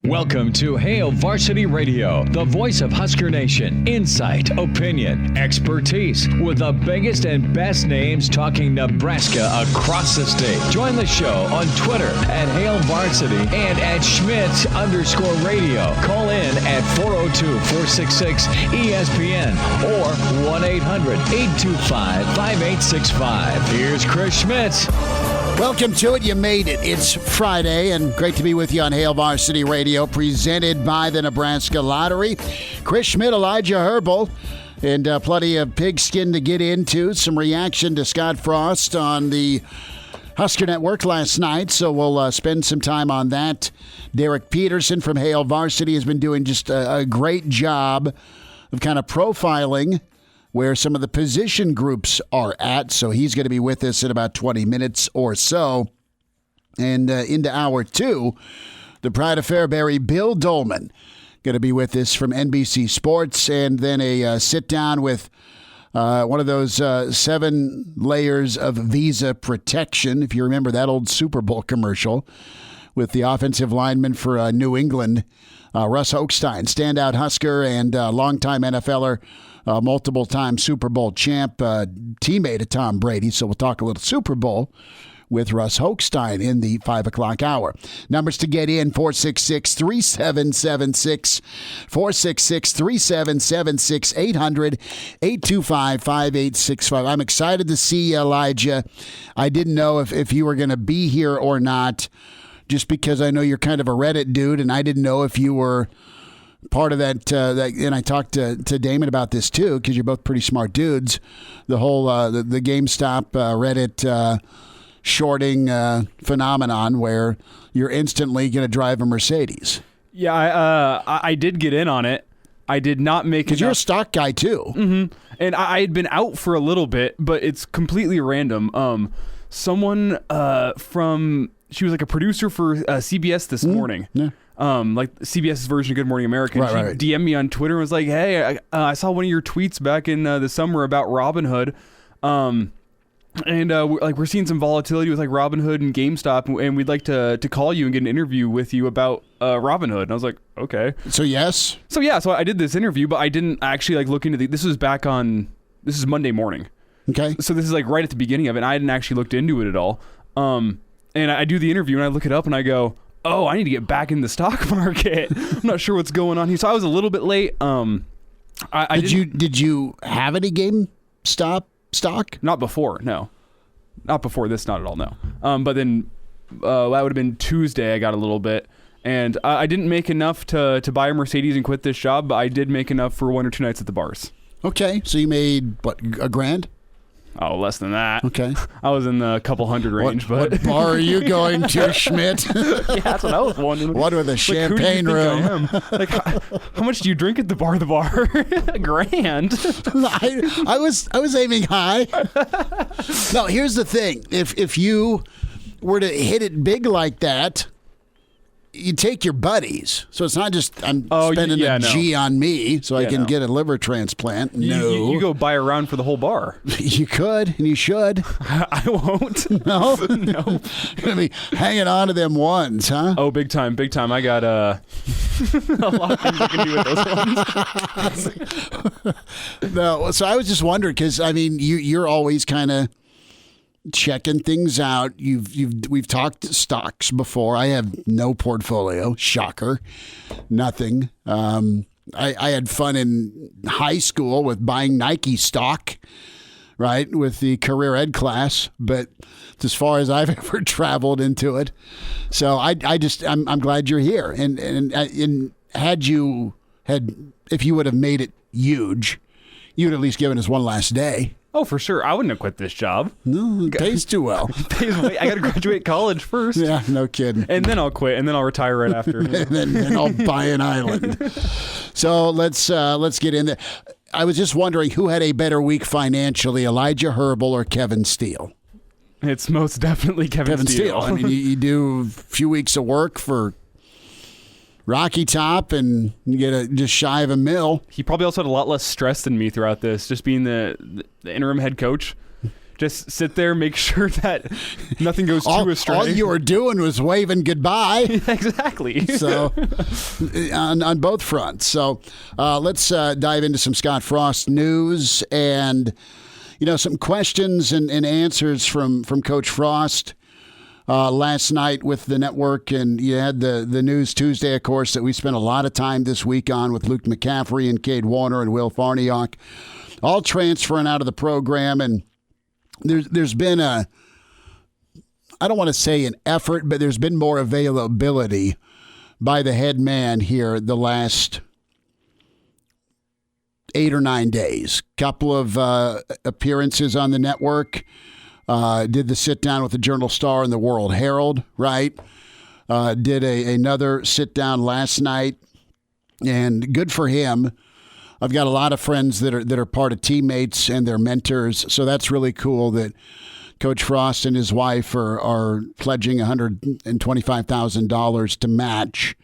Welcome to Hail Varsity Radio, the voice of Husker Nation. Insight, opinion, expertise, with the biggest and best names talking Nebraska across the state. Join the show on Twitter at Hail Varsity and at Schmitz_radio. Call in at 402-466-ESPN or 1-800-825-5865. Here's Chris Schmitz. Welcome to it. You made it. It's Friday, and great to be with you on Hail Varsity Radio, presented by the Nebraska Lottery. Chris Schmidt, Elijah Herbal, and plenty of pigskin to get into. Some reaction to Scott Frost on the Husker Network last night, so we'll spend some time on that. Derek Peterson from Hail Varsity has been doing just a great job of kind of profiling where some of the position groups are at. So he's going to be with us in about 20 minutes or so. And into hour two, the Pride of Fairbury, Bill Doleman, going to be with us from NBC Sports. And then a sit-down with one of those 7 layers of visa protection. If you remember that old Super Bowl commercial with the offensive lineman for New England, Russ Hochstein, standout Husker and longtime NFLer, multiple-time Super Bowl champ, teammate of Tom Brady. So we'll talk a little Super Bowl with Russ Hochstein in the 5 o'clock hour. Numbers to get in, 466-3776, 466-3776, 800-825-5865. I'm excited to see Elijah. I didn't know if you were going to be here or not, just because I know you're kind of a Reddit dude, and I didn't know if you were part of that, and I talked to Damon about this too, because you're both pretty smart dudes. The whole the GameStop Reddit shorting phenomenon, where you're instantly going to drive a Mercedes. Yeah, I did get in on it. I did not make it. Because you're a stock guy too. Mm-hmm. And I had been out for a little bit, but it's completely random. Someone she was like a producer for CBS this morning. Yeah. Like CBS's version of Good Morning America. Right. DM'd me on Twitter and was like, hey, I saw one of your tweets back in the summer about Robinhood. And we're seeing some volatility with like Robinhood and GameStop, and we'd like to call you and get an interview with you about Robinhood. And I was like, okay. So yes. So I did this interview, but I didn't actually like look into this is Monday morning. Okay. So this is like right at the beginning of it, and I hadn't actually looked into it at all. And I do the interview and I look it up and I go, oh, I need to get back in the stock market. I'm not sure what's going on here. So I was a little bit late. Did you have any GameStop stock? Not before, no. Not before this, not at all, no. But then that would have been Tuesday. I got a little bit, and I didn't make enough to buy a Mercedes and quit this job, but I did make enough for 1 or 2 nights at the bars. Okay, so you made what, $1,000? Oh, less than that. Okay. I was in the couple hundred range. What bar are you going to, Schmidt? Yeah, that's what I was wondering. What with a champagne room? Like, how much do you drink at the bar? $1,000. I was aiming high. No, here's the thing. If you were to hit it big like that, you take your buddies. So it's not just I'm spending G on me so I can get a liver transplant. No. You go buy a round for the whole bar. You could, and you should. I won't. No? No. You're going to be hanging on to them ones, huh? Oh, big time. I got a lot of things I can do with those ones. No, so I was just wondering, because, I mean, you're always kind of checking things out. We've talked stocks before. I have no portfolio. Shocker. Nothing. I had fun in high school with buying Nike stock, right, with the career ed class, but it's as far as I've ever traveled into it. So I'm glad you're here. And if you would have made it huge, you'd at least given us one last day. Oh, for sure. I wouldn't have quit this job. No, it pays too well. I got to graduate college first. Yeah, no kidding. And then I'll quit, and then I'll retire right after. and then I'll buy an island. So let's get in there. I was just wondering who had a better week financially, Elijah Herbal or Kevin Steele? It's most definitely Kevin Steele. I mean, you do a few weeks of work for Rocky Top and you get just shy of $1 million. He probably also had a lot less stress than me throughout this, just being the interim head coach. Just sit there, make sure that nothing goes too astray. All you were doing was waving goodbye. Exactly. So on both fronts. So let's dive into some Scott Frost news and, some questions and answers from Coach Frost last night with the network. And you had the News Tuesday, of course, that we spent a lot of time this week on with Luke McCaffrey and Cade Warner and Will Farniok, all transferring out of the program. And there's been I don't want to say an effort, but there's been more availability by the head man here the last 8 or 9 days. Couple of appearances on the network. Did the sit down with the Journal-Star and the World Herald, right? Did another sit down last night, and good for him. I've got a lot of friends that are part of teammates and their mentors, so that's really cool that Coach Frost and his wife are pledging $125,000 to match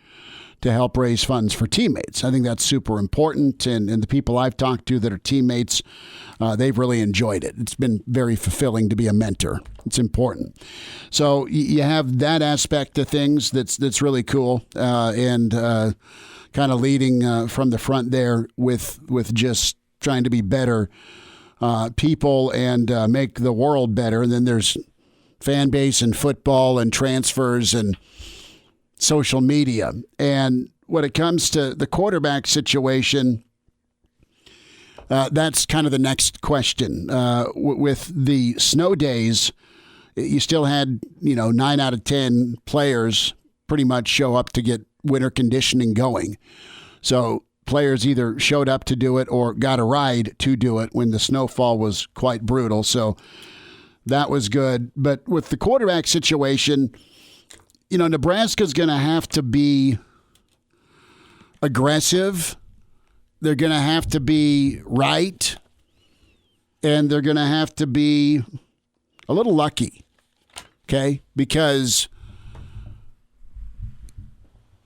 to help raise funds for teammates. I think that's super important, and the people I've talked to that are teammates, they've really enjoyed it. It's been very fulfilling to be a mentor. It's important. So you have that aspect of things that's really cool, and kind of leading from the front there with just trying to be better people and make the world better. And then there's fan base and football and transfers and social media. And when it comes to the quarterback situation, that's kind of the next question. With the snow days, you still had, 9 out of 10 players pretty much show up to get winter conditioning going. So players either showed up to do it or got a ride to do it when the snowfall was quite brutal. So that was good. But with the quarterback situation, Nebraska's going to have to be aggressive. They're going to have to be right. And they're going to have to be a little lucky. Okay? Because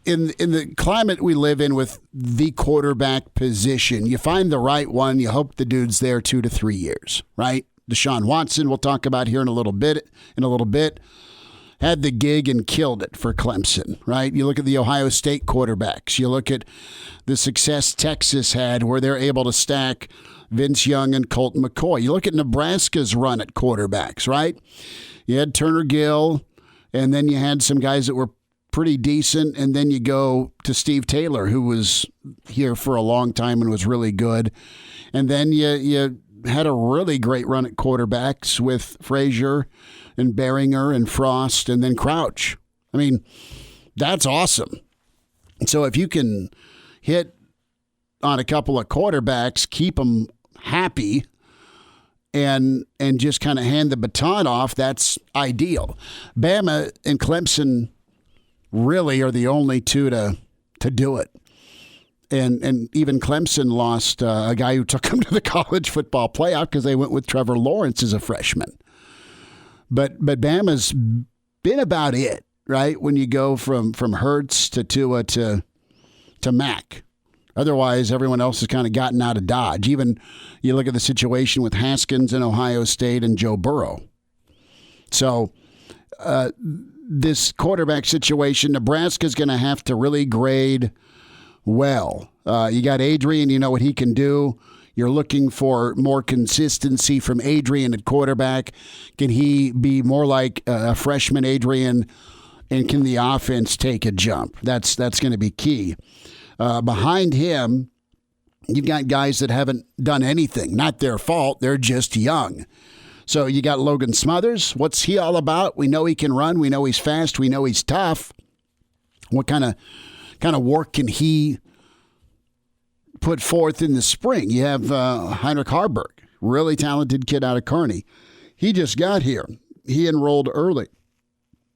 in the climate we live in with the quarterback position, you find the right one, you hope the dude's there 2 to 3 years, right? Deshaun Watson, we'll talk about here in a little bit, had the gig and killed it for Clemson, right? You look at the Ohio State quarterbacks. You look at the success Texas had where they're able to stack Vince Young and Colt McCoy. You look at Nebraska's run at quarterbacks, right? You had Turner Gill, and then you had some guys that were pretty decent, and then you go to Steve Taylor, who was here for a long time and was really good. And then you had a really great run at quarterbacks with Frazier and Behringer and Frost and then Crouch. I mean, that's awesome. So if you can hit on a couple of quarterbacks, keep them happy, and just kind of hand the baton off, that's ideal. Bama and Clemson really are the only two to do it. And even Clemson lost a guy who took them to the college football playoff because they went with Trevor Lawrence as a freshman. But Bama's been about it, right? When you go from Hurts to Tua to Mac. Otherwise, everyone else has kind of gotten out of Dodge. Even you look at the situation with Haskins and Ohio State and Joe Burrow. So this quarterback situation, Nebraska's going to have to really grade well. You got Adrian, you know what he can do. You're looking for more consistency from Adrian at quarterback. Can he be more like a freshman Adrian, and can the offense take a jump? That's going to be key. Behind him, you've got guys that haven't done anything. Not their fault. They're just young. So you got Logan Smothers. What's he all about? We know he can run. We know he's fast. We know he's tough. What kind of work can he put forth in the spring? You have Heinrich Harburg, really talented kid out of Kearney. He just got here. He enrolled early.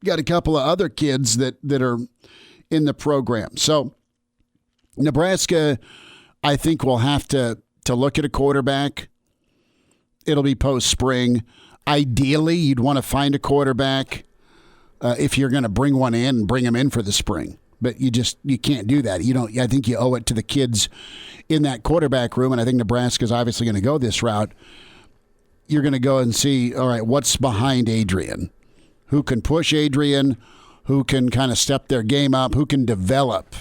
Got a couple of other kids that are in the program. So Nebraska, I think, will have to look at a quarterback. It'll be post-spring. Ideally, you'd want to find a quarterback if you're going to bring one in and bring him in for the spring. But you can't do that. I think you owe it to the kids in that quarterback room, and I think Nebraska's obviously going to go this route. you're going to go and see, all right, what's behind Adrian? Who can push Adrian? Who can kind of step their game up? Who can develop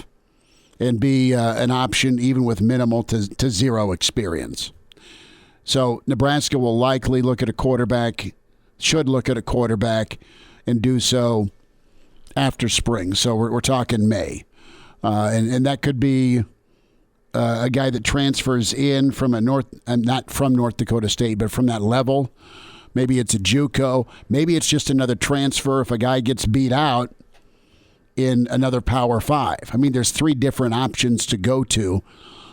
and be an option even with minimal to zero experience? So Nebraska will likely look at a quarterback, should look at a quarterback, and do so after spring. So we're talking May. And that could be a guy that transfers in from not from North Dakota State, but from that level. Maybe it's a JUCO. Maybe it's just another transfer if a guy gets beat out in another Power 5. I mean, there's 3 different options to go to.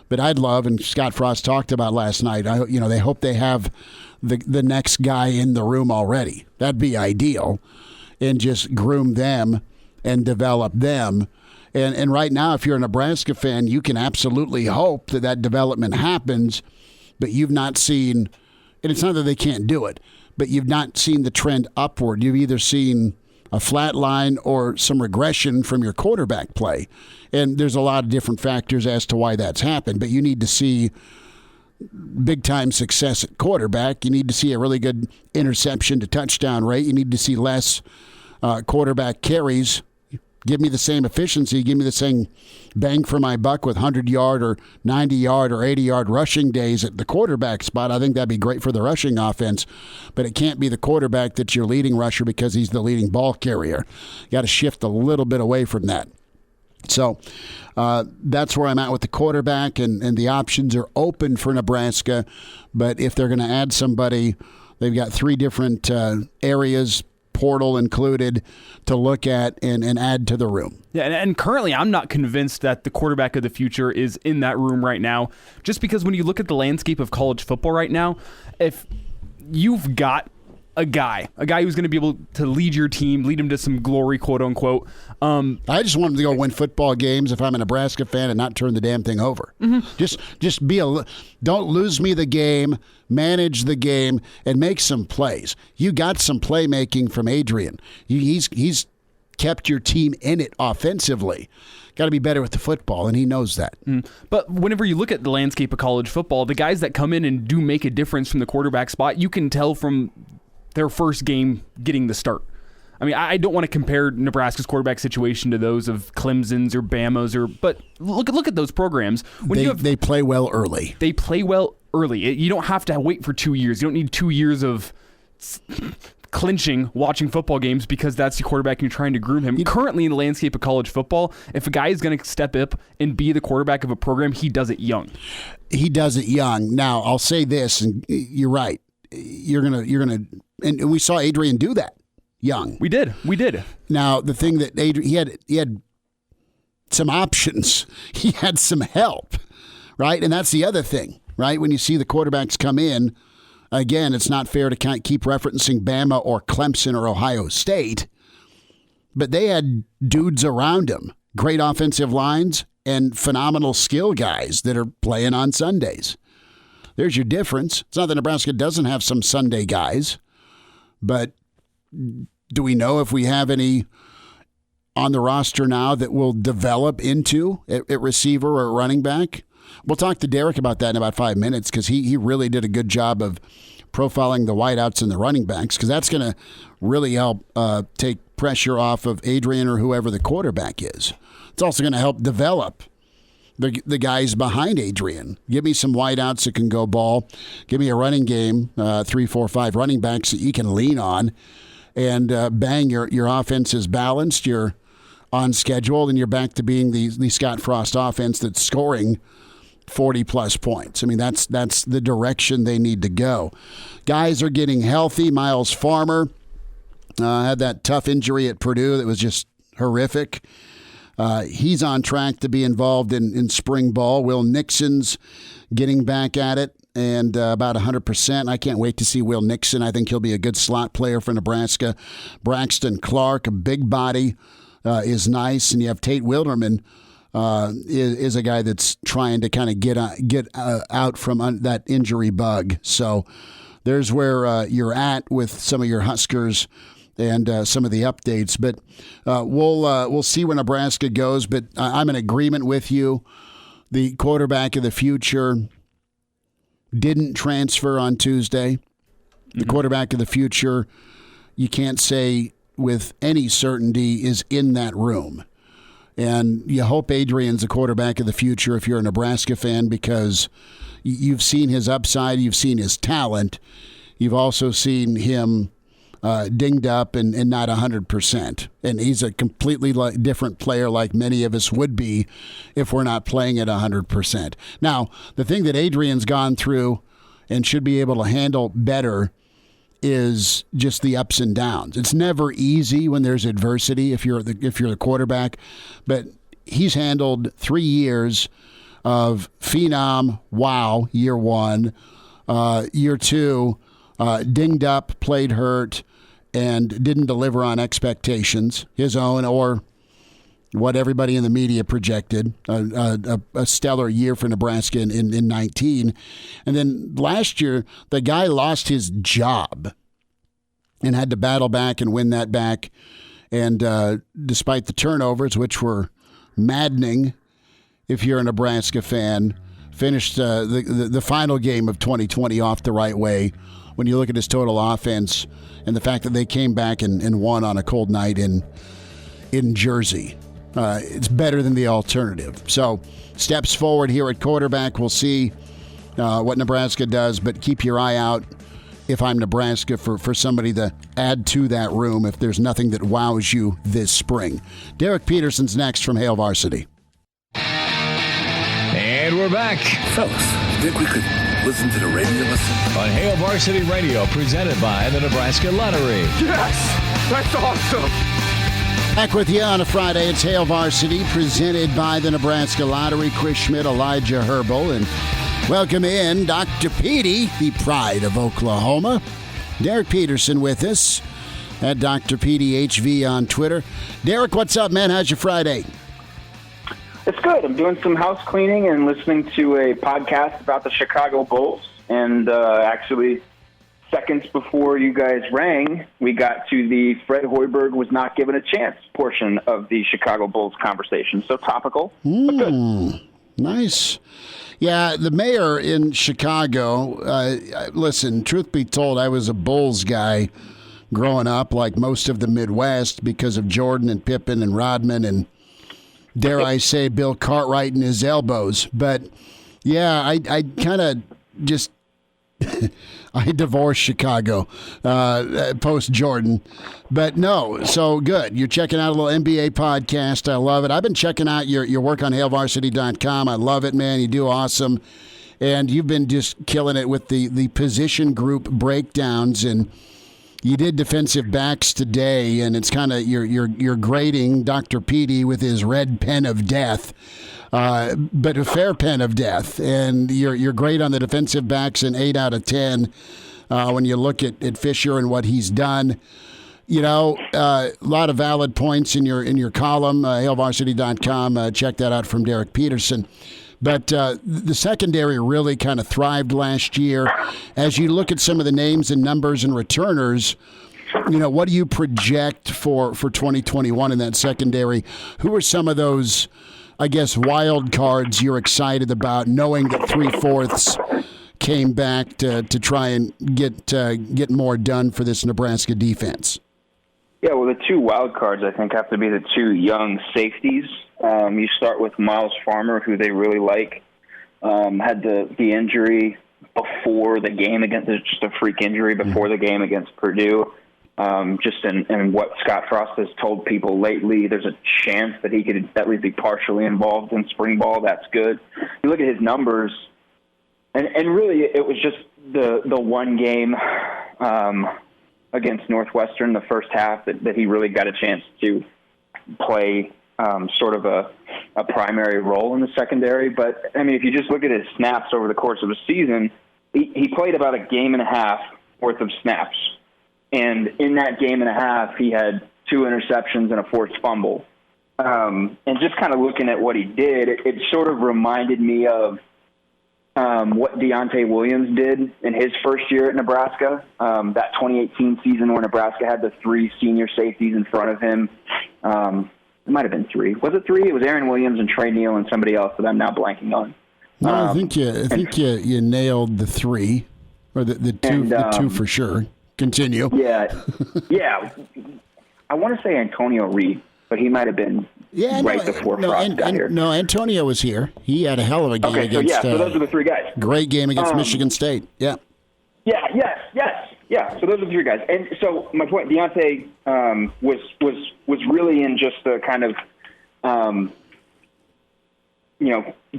But I'd love, and Scott Frost talked about last night, they hope they have the next guy in the room already. That'd be ideal. And just groom them and develop them. And right now, if you're a Nebraska fan, you can absolutely hope that development happens, but you've not seen, and it's not that they can't do it, but you've not seen the trend upward. You've either seen a flat line or some regression from your quarterback play. And there's a lot of different factors as to why that's happened, but you need to see big-time success at quarterback. You need to see a really good interception to touchdown rate. You need to see less quarterback carries. Give me the same efficiency. Give me the same bang for my buck with 100-yard or 90-yard or 80-yard rushing days at the quarterback spot. I think that'd be great for the rushing offense. But it can't be the quarterback that's your leading rusher because he's the leading ball carrier. You got to shift a little bit away from that. So that's where I'm at with the quarterback, and the options are open for Nebraska. But if they're going to add somebody, they've got 3 different areas, portal included, to look at and add to the room. Yeah, and currently I'm not convinced that the quarterback of the future is in that room right now, just because when you look at the landscape of college football right now, if you've got a guy who's going to be able to lead your team, lead him to some glory, quote unquote. I just want him to go win football games if I'm a Nebraska fan and not turn the damn thing over. Mm-hmm. Just don't lose me the game, manage the game, and make some plays. You got some playmaking from Adrian. He's kept your team in it offensively. Got to be better with the football, and he knows that. But whenever you look at the landscape of college football, the guys that come in and do make a difference from the quarterback spot, you can tell from their first game getting the start. I mean, I don't want to compare Nebraska's quarterback situation to those of Clemson's or Bama's, but look at those programs. When they play well early. They play well early. You don't have to wait for 2 years. You don't need 2 years of clinching watching football games because that's the quarterback and you're trying to groom him. Currently in the landscape of college football, if a guy is going to step up and be the quarterback of a program, he does it young. He does it young. Now, I'll say this, and you're right. You're gonna, and we saw Adrian do that young. We did. Now, the thing that Adrian, he had some options. He had some help, right? And that's the other thing, right? When you see the quarterbacks come in, again, it's not fair to keep referencing Bama or Clemson or Ohio State, but they had dudes around them, great offensive lines and phenomenal skill guys that are playing on Sundays. There's your difference. It's not that Nebraska doesn't have some Sunday guys, but do we know if we have any on the roster now that will develop into a receiver or a running back? We'll talk to Derek about that in about 5 minutes because he really did a good job of profiling the wideouts and the running backs because that's going to really help take pressure off of Adrian or whoever the quarterback is. It's also going to help develop the guys behind Adrian. Give me some wideouts that can go ball. Give me a running game, 3, 4, 5 running backs that you can lean on. And bang, your offense is balanced. You're on schedule, and you're back to being the Scott Frost offense that's scoring 40-plus points. I mean, that's the direction they need to go. Guys are getting healthy. Miles Farmer had that tough injury at Purdue that was just horrific. He's on track to be involved in spring ball. Will Nixon's getting back at it and about 100%. I can't wait to see Will Nixon. I think he'll be a good slot player for Nebraska. Braxton Clark, a big body, is nice. And you have Tate Wilderman, is a guy that's trying to kind of get out from that injury bug. So there's where you're at with some of your Huskers and some of the updates. But we'll see where Nebraska goes. But I'm in agreement with you. The quarterback of the future didn't transfer on Tuesday. The quarterback of the future, you can't say with any certainty, is in that room. And you hope Adrian's the quarterback of the future if you're a Nebraska fan, because you've seen his upside, you've seen his talent, you've also seen him dinged up and not 100%. And he's a completely different player, like many of us would be if we're not playing at 100%. Now, the thing that Adrian's gone through and should be able to handle better is just the ups and downs. It's never easy when there's adversity if you're the quarterback, but he's handled 3 years of phenom, wow, year one, year two, dinged up, played hurt, and didn't deliver on expectations, his own or what everybody in the media projected, a stellar year for Nebraska in 19. And then last year, the guy lost his job and had to battle back and win that back. And despite the turnovers, which were maddening if you're a Nebraska fan, finished the final game of 2020 off the right way when you look at his total offense and the fact that they came back and won on a cold night in Jersey. It's better than the alternative. So steps forward here at quarterback. We'll see what Nebraska does, but keep your eye out, if I'm Nebraska, for somebody to add to that room if there's nothing that wows you this spring. Derek Peterson's next from Hail Varsity. And we're back Fellas, think we could listen to the radio on Hail Varsity Radio, presented by the Nebraska Lottery. Yes! That's awesome! Back with you on a Friday. It's Hail Varsity, presented by the Nebraska Lottery. Chris Schmidt, Elijah Herbal, and welcome in Dr. Petey, the pride of Oklahoma. Derek Peterson with us at Dr. Petey HV on Twitter. Derek, what's up, man? How's your Friday? It's good. I'm doing some house cleaning and listening to a podcast about the Chicago Bulls. And actually, seconds before you guys rang, we got to the Fred Hoiberg was not given a chance portion of the Chicago Bulls conversation. So topical, but good. Nice. Yeah, the mayor in Chicago, listen, truth be told, I was a Bulls guy growing up, like most of the Midwest, because of Jordan and Pippen and Rodman and, dare I say, Bill Cartwright and his elbows. But, yeah, I kind of just I divorced Chicago post-Jordan. But, no, so good. You're checking out a little NBA podcast. I love it. I've been checking out your work on HailVarsity.com. I love it, man. You do awesome. And you've been just killing it with the position group breakdowns, and you did defensive backs today, and it's kind of you're grading Dr. Petey with his red pen of death, but a fair pen of death. And you're great on the defensive backs, an 8 out of 10 when you look at Fisher and what he's done. You know, a lot of valid points in your column, HailVarsity.com. Check that out from Derek Peterson. But the secondary really kind of thrived last year. As you look at some of the names and numbers and returners, you know, what do you project for 2021 in that secondary? Who are some of those, I guess, wild cards you're excited about, knowing that 3/4 came back to try and get more done for this Nebraska defense? Yeah, well, the two wild cards, I think, have to be the two young safeties. You start with Miles Farmer, who they really like. Had the injury before the game against, just a freak injury before the game against Purdue. Just in what Scott Frost has told people lately, there's a chance that he could at least be partially involved in spring ball. That's good. You look at his numbers, and really it was just the one game against Northwestern, the first half, that he really got a chance to play sort of a primary role in the secondary. But, I mean, if you just look at his snaps over the course of a season, he played about a game and a half worth of snaps. And in that game and a half, he had 2 interceptions and a forced fumble. And just kind of looking at what he did, it sort of reminded me of what Deontay Williams did in his first year at Nebraska, that 2018 season where Nebraska had the 3 senior safeties in front of him. It might have been 3. Was it 3? It was Aaron Williams and Trey Neal and somebody else that I'm now blanking on. No, I think you nailed the 3. Or the two for sure. Continue. Yeah. I want to say Antonio Reed, but he might have been before Frost got here. No, Antonio was here. He had a hell of a game against. So those are the three guys. Great game against Michigan State. Yeah. Yeah. Yes. So those are the three guys. And so my point, Deontay was really in just the kind of,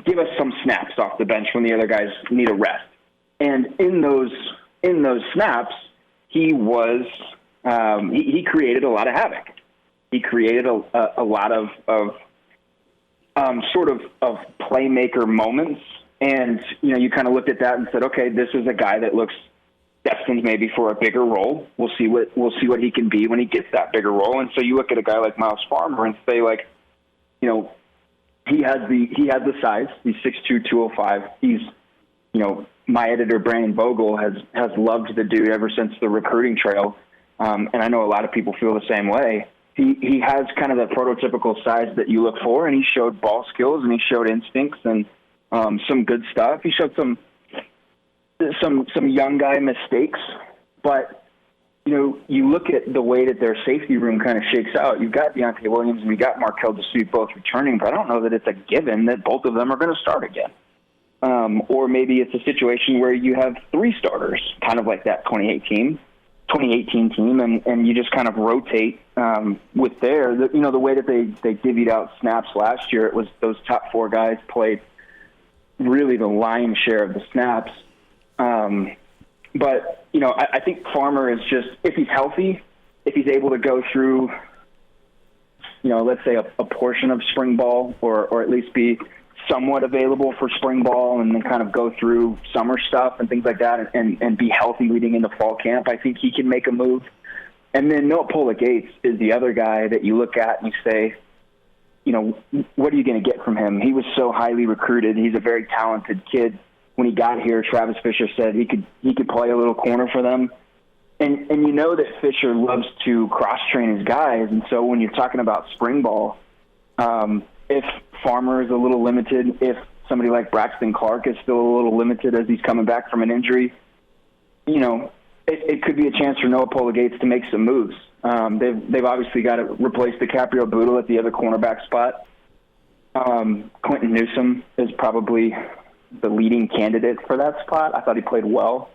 give us some snaps off the bench when the other guys need a rest. And in those snaps, he was he created a lot of havoc. He created a lot of sort of playmaker moments, and you kind of looked at that and said, okay, this is a guy that looks destined maybe for a bigger role. We'll see what he can be when he gets that bigger role. And so you look at a guy like Miles Farmer and say, like, he has the size. He's 6'2", 205. He's my editor Brandon Vogel has loved the dude ever since the recruiting trail, and I know a lot of people feel the same way. He has kind of the prototypical size that you look for, and he showed ball skills and he showed instincts and some good stuff. He showed some young guy mistakes, but you look at the way that their safety room kind of shakes out. You've got Deontay Williams and you got Markel DeSutte both returning, but I don't know that it's a given that both of them are going to start again. Or maybe it's a situation where you have three starters, kind of like that 2018 team, and you just kind of rotate with the way that they divvied out snaps last year. It was those top four guys played really the lion's share of the snaps. But I think Farmer is just, if he's healthy, if he's able to go through, let's say a portion of spring ball, or at least be somewhat available for spring ball, and then kind of go through summer stuff and things like that, and be healthy leading into fall camp, I think he can make a move. And then Noah Pola-Gates is the other guy that you look at and you say, what are you going to get from him? He was so highly recruited. He's a very talented kid. When he got here, Travis Fisher said he could play a little corner for them. And that Fisher loves to cross-train his guys. And so when you're talking about spring ball, if Farmer is a little limited, if somebody like Braxton Clark is still a little limited as he's coming back from an injury, it could be a chance for Noah Pola-Gates to make some moves. They've obviously got to replace DiCaprio Bootle at the other cornerback spot. Quentin Newsome is probably the leading candidate for that spot. I thought he played well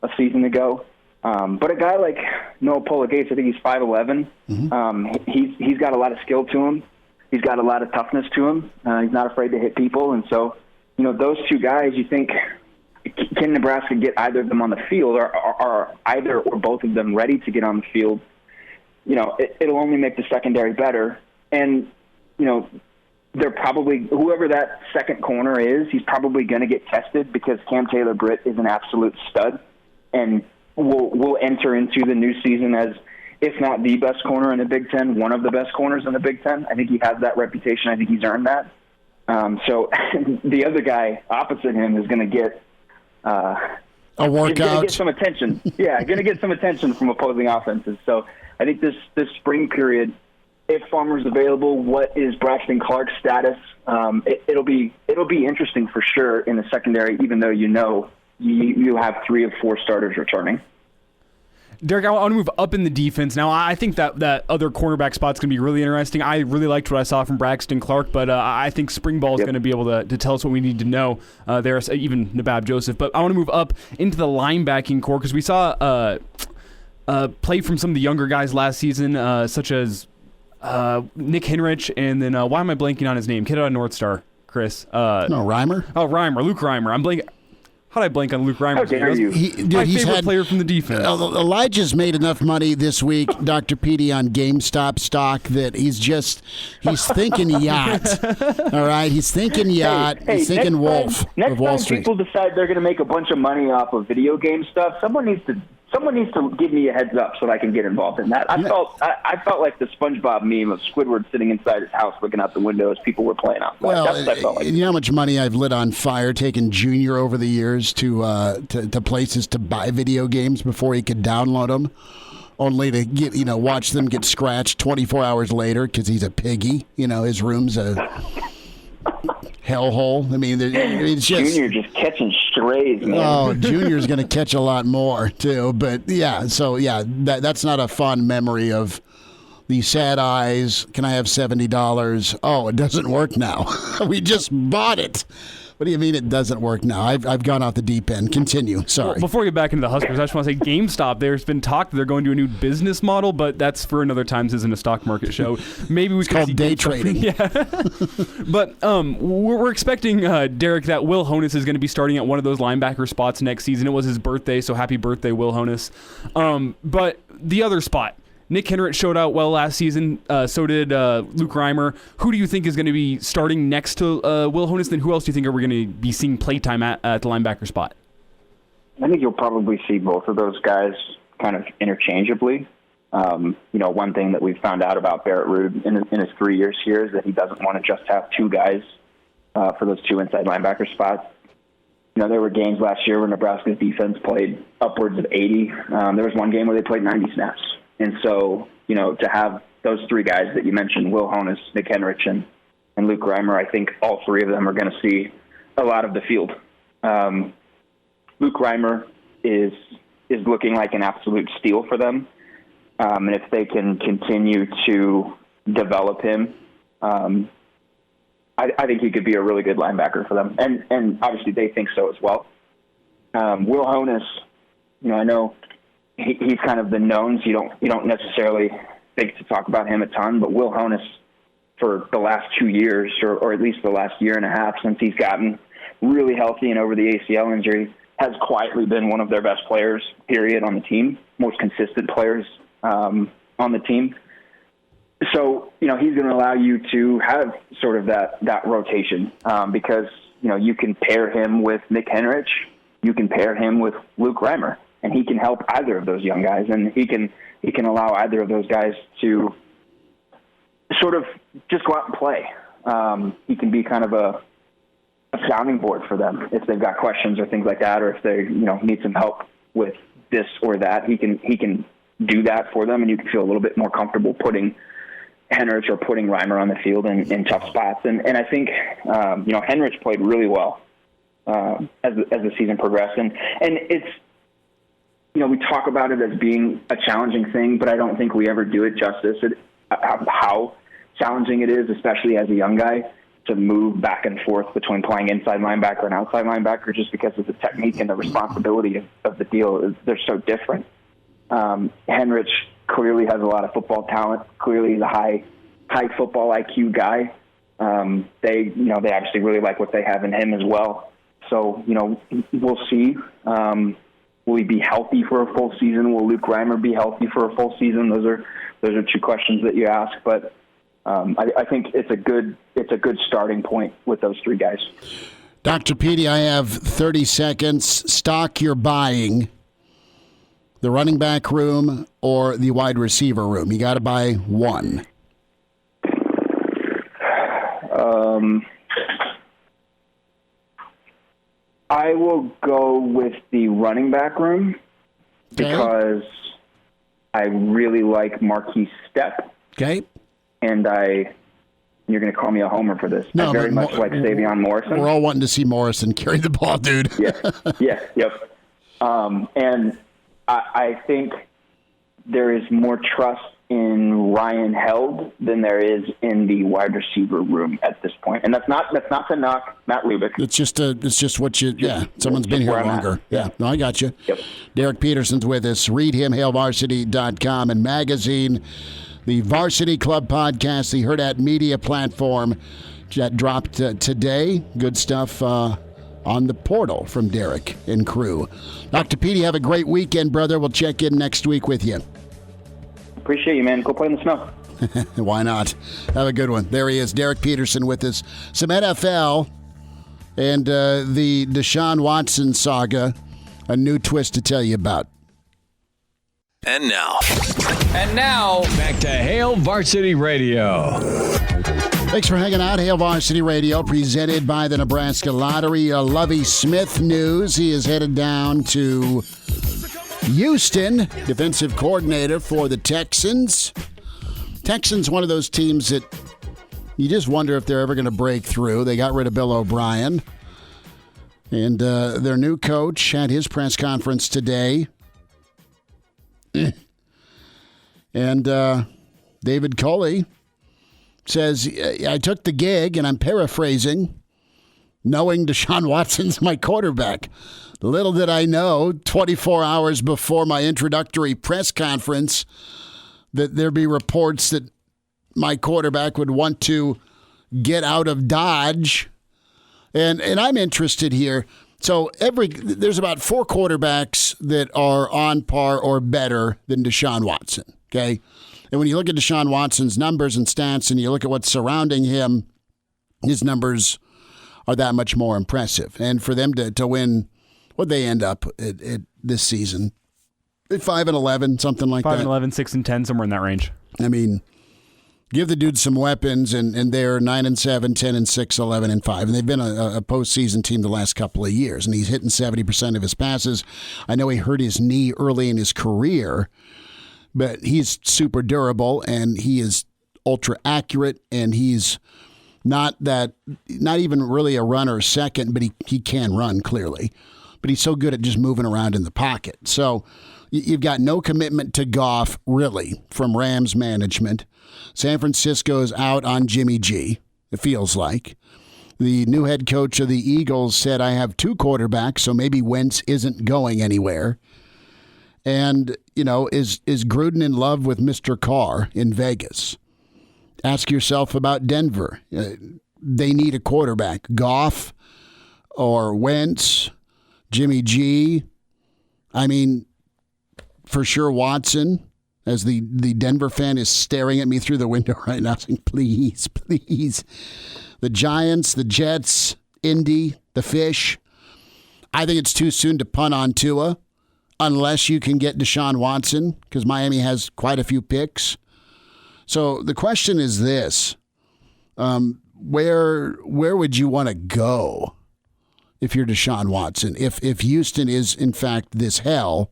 a season ago. But a guy like Noah Pola-Gates, I think he's 5'11". Mm-hmm. He's got a lot of skill to him. He's got a lot of toughness to him. He's not afraid to hit people. And so, those two guys, you think, can Nebraska get either of them on the field, or are either or both of them ready to get on the field? It'll only make the secondary better. And, they're probably, whoever that second corner is, he's probably going to get tested, because Cam Taylor-Britt is an absolute stud and will enter into the new season as, if not the best corner in the Big Ten, one of the best corners in the Big Ten. I think he has that reputation. I think he's earned that. So the other guy opposite him is going to get a workout. Going to get some attention. Yeah, going to get some attention from opposing offenses. So I think this spring period, if Farmer's available, what is Braxton Clark's status? It'll be interesting for sure in the secondary, even though you have 3 of 4 starters returning. Derek, I want to move up in the defense. Now, I think that other cornerback spot's going to be really interesting. I really liked what I saw from Braxton Clark, but I think spring ball is going to be able to tell us what we need to know there, even Nabab Joseph. But I want to move up into the linebacking core, because we saw play from some of the younger guys last season, such as Nick Henrich, and then why am I blanking on his name? Kid out of North Star, Chris. Reimer? Oh, Reimer, Luke Reimer. I'm blanking. How did I blank on Luke Reimer? How dare you? My favorite player from the defense. Elijah's made enough money this week, Dr. Petey, on GameStop stock that he's thinking yacht. All right? He's thinking yacht. He's thinking Wolf of Wall Street. Next time people decide they're going to make a bunch of money off of video game stuff, someone needs to give me a heads up so that I can get involved in that. I felt like the SpongeBob meme of Squidward sitting inside his house looking out the window as people were playing outside. Well, that's what I felt like. You know how much money I've lit on fire taking Junior over the years to places to buy video games before he could download them, only to get watch them get scratched 24 hours later because he's a piggy. His room's a hellhole. I mean, it's just Junior just catching stray rays, man. Oh, Junior's going to catch a lot more, too. But, that's not a fun memory of the sad eyes. Can I have $70? Oh, it doesn't work now. We just bought it. What do you mean it doesn't work now? I've gone off the deep end. Continue. Sorry. Well, before we get back into the Huskers, I just want to say GameStop, there's been talk that they're going to a new business model, but that's for another time. This isn't a stock market show. Maybe we it's called day trading. Yeah. But we're expecting, Derek, that Will Honus is going to be starting at one of those linebacker spots next season. It was his birthday, so happy birthday, Will Honus. But the other spot, Nick Henrich showed out well last season. So did Luke Reimer. Who do you think is going to be starting next to Will Honus? Then who else do you think are we going to be seeing playtime at the linebacker spot? I think you'll probably see both of those guys kind of interchangeably. One thing that we've found out about Barrett Ruud in his 3 years here is that he doesn't want to just have two guys for those two inside linebacker spots. There were games last year where Nebraska's defense played upwards of 80. There was one game where they played 90 snaps. And so, to have those three guys that you mentioned, Will Honus, Nick Henrich, and Luke Reimer, I think all three of them are going to see a lot of the field. Luke Reimer is looking like an absolute steal for them. And if they can continue to develop him, I think he could be a really good linebacker for them. And obviously they think so as well. Will Honus, I know he's kind of the knowns. You don't necessarily think to talk about him a ton, but Will Honus, for the last 2 years, or at least the last year and a half since he's gotten really healthy and over the ACL injury, has quietly been one of their best players, period, on the team, most consistent players on the team. So, he's going to allow you to have sort of that rotation because, you can pair him with Nick Henrich, you can pair him with Luke Reimer, and he can help either of those young guys, and he can allow either of those guys to sort of just go out and play. He can be kind of a sounding board for them if they've got questions or things like that, or if they need some help with this or that. He can do that for them, and you can feel a little bit more comfortable putting Henrich or putting Reimer on the field in tough spots. And I think Henrich played really well as the season progressed, and it's. We talk about it as being a challenging thing, but I don't think we ever do it justice. How challenging it is, especially as a young guy, to move back and forth between playing inside linebacker and outside linebacker, just because of the technique and the responsibility of the deal. They're so different. Henrich clearly has a lot of football talent. Clearly, he's a high football IQ guy. They obviously really like what they have in him as well. So we'll see. Will he be healthy for a full season? Will Luke Reimer be healthy for a full season? Those are two questions that you ask, but I think it's a good starting point with those three guys. Dr. Petey, I have 30 seconds. Stock you're buying, the running back room or the wide receiver room. You got to buy one. I will go with the running back room because I really like Marquise Stepp. Okay. And you're going to call me a homer for this. I very much like Savion Morrison. We're all wanting to see Morrison carry the ball, dude. Yep. And I think there is more trust in Ryan Held than there is in the wide receiver room at this point. And that's not to knock Matt Lubick. It's just what you, someone's been here longer. Yeah, no, I got you. Yep. Derek Peterson's with us. Read him, HailVarsity.com and magazine. The Varsity Club podcast, the Hurrdat Media platform that dropped today. Good stuff on the portal from Derek and crew. Dr. Petey, have a great weekend, brother. We'll check in next week with you. Appreciate you, man. Go play in the snow. Why not? Have a good one. There he is, Derek Peterson with us. Some NFL and the Deshaun Watson saga, a new twist to tell you about. And now, back to Hail Varsity Radio. Thanks for hanging out. Hail Varsity Radio, presented by the Nebraska Lottery. Lovie Smith news. He is headed down to Houston, defensive coordinator for the Texans. Texans, one of those teams that you just wonder if they're ever going to break through. They got rid of Bill O'Brien. And their new coach had his press conference today. And David Culley says, I took the gig, and I'm paraphrasing, knowing Deshaun Watson's my quarterback. Little did I know, 24 hours before my introductory press conference, that there'd be reports that my quarterback would want to get out of Dodge. And I'm interested here. So there's about 4 quarterbacks that are on par or better than Deshaun Watson, okay? And when you look at Deshaun Watson's numbers and stats and you look at what's surrounding him, his numbers are that much more impressive. And for them to win, what they end up at this season, 5-11, something like that. 5-11, 6-10, somewhere in that range. I mean, give the dude some weapons, and they're 9-7, 10-6, 11-5, and they've been a postseason team the last couple of years. And he's hitting 70% of his passes. I know he hurt his knee early in his career, but he's super durable, and he is ultra accurate, and he's not even really a runner second, but he can run clearly. But he's so good at just moving around in the pocket. So you've got no commitment to Goff, really, from Rams management. San Francisco's out on Jimmy G, it feels like. The new head coach of the Eagles said, I have 2 quarterbacks, so maybe Wentz isn't going anywhere. And, is Gruden in love with Mr. Carr in Vegas? Ask yourself about Denver. They need a quarterback. Goff or Wentz, Jimmy G. I mean, for sure Watson, as the Denver fan is staring at me through the window right now saying, please, please. The Giants, the Jets, Indy, the Fish. I think it's too soon to punt on Tua unless you can get Deshaun Watson, because Miami has quite a few picks. So the question is this. Where would you want to go if you're Deshaun Watson? If Houston is, in fact, this hell,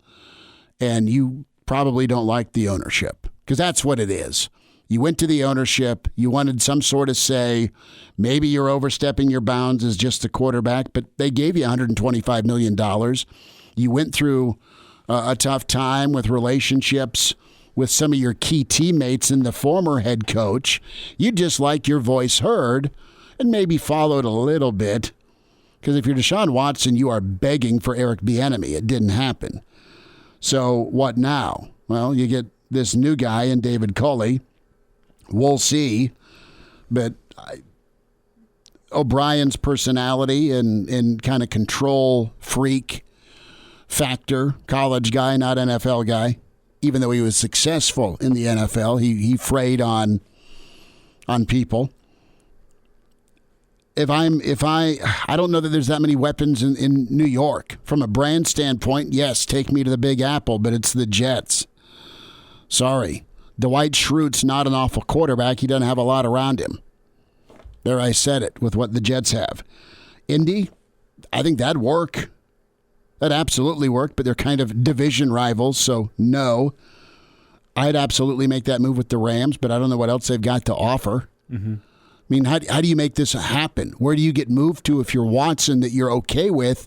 and you probably don't like the ownership, because that's what it is. You went to the ownership. You wanted some sort of say. Maybe you're overstepping your bounds as just the quarterback, but they gave you $125 million. You went through a tough time with relationships with some of your key teammates and the former head coach. You just like your voice heard and maybe followed a little bit, because if you're Deshaun Watson, you are begging for Eric Bieniemy. It didn't happen. So what now? Well, you get this new guy in David Culley. We'll see. But O'Brien's personality and kind of control freak factor, college guy, not NFL guy, even though he was successful in the NFL, he frayed on people. I don't know that there's that many weapons in New York. From a brand standpoint, yes, take me to the Big Apple, but it's the Jets. Sorry. Dwight Schrute's not an awful quarterback. He doesn't have a lot around him. There, I said it, with what the Jets have. Indy, I think that'd work. That absolutely work, but they're kind of division rivals, so no. I'd absolutely make that move with the Rams, but I don't know what else they've got to offer. Mm-hmm. I mean, how do you make this happen? Where do you get moved to if you're Watson that you're okay with?